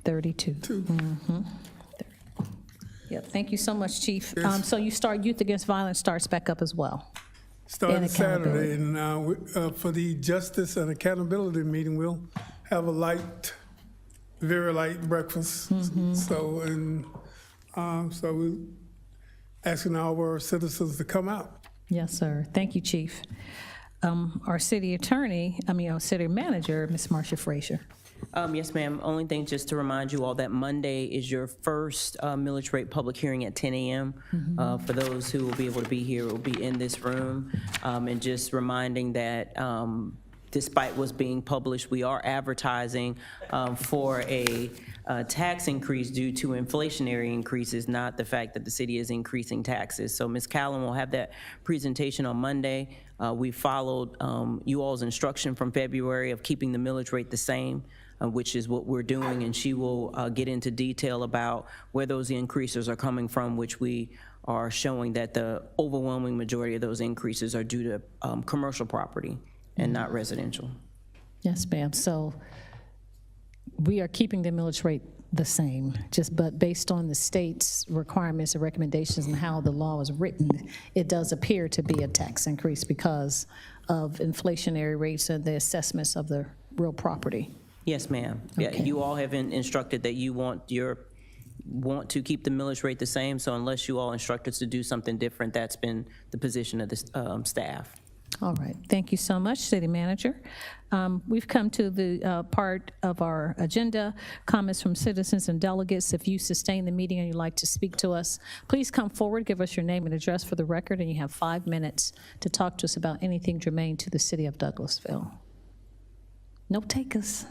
32. Yep. Thank you so much, Chief. Yes. So you start Youth Against Violence starts back up as well. Starting Saturday, and for the justice and accountability meeting, we'll have a light, very light breakfast. So we're asking our citizens to come out. Yes, sir. Thank you, Chief. Our city attorney, city manager, Ms. Marcia Frazier. Yes, ma'am. Only thing, just to remind you all that Monday is your first millage rate public hearing at 10 a.m. For those who will be able to be here, it will be in this room. And just reminding that despite what's being published, we are advertising for a tax increase due to inflationary increases, not the fact that the city is increasing taxes. So Ms. Callan will have that presentation on Monday. We followed you all's instruction from February of keeping the millage rate the same, which is what we're doing, and she will get into detail about where those increases are coming from, which we are showing that the overwhelming majority of those increases are due to commercial property and not residential. Yes, ma'am. So we are keeping the millage rate the same, but based on the state's requirements and recommendations and how the law is written, it does appear to be a tax increase because of inflationary rates and the assessments of the real property. Yes, ma'am. Okay. Yeah, you all have instructed that you want to keep the millage rate the same, so unless you all instruct us to do something different, that's been the position of the staff. All right, thank you so much, City Manager. We've come to the part of our agenda, comments from citizens and delegates. If you sustain the meeting and you'd like to speak to us, please come forward, give us your name and address for the record, and you have 5 minutes to talk to us about anything germane to the city of Douglasville. No takers.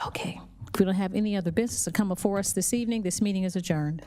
Okay, if we don't have any other business to come before us this evening, this meeting is adjourned.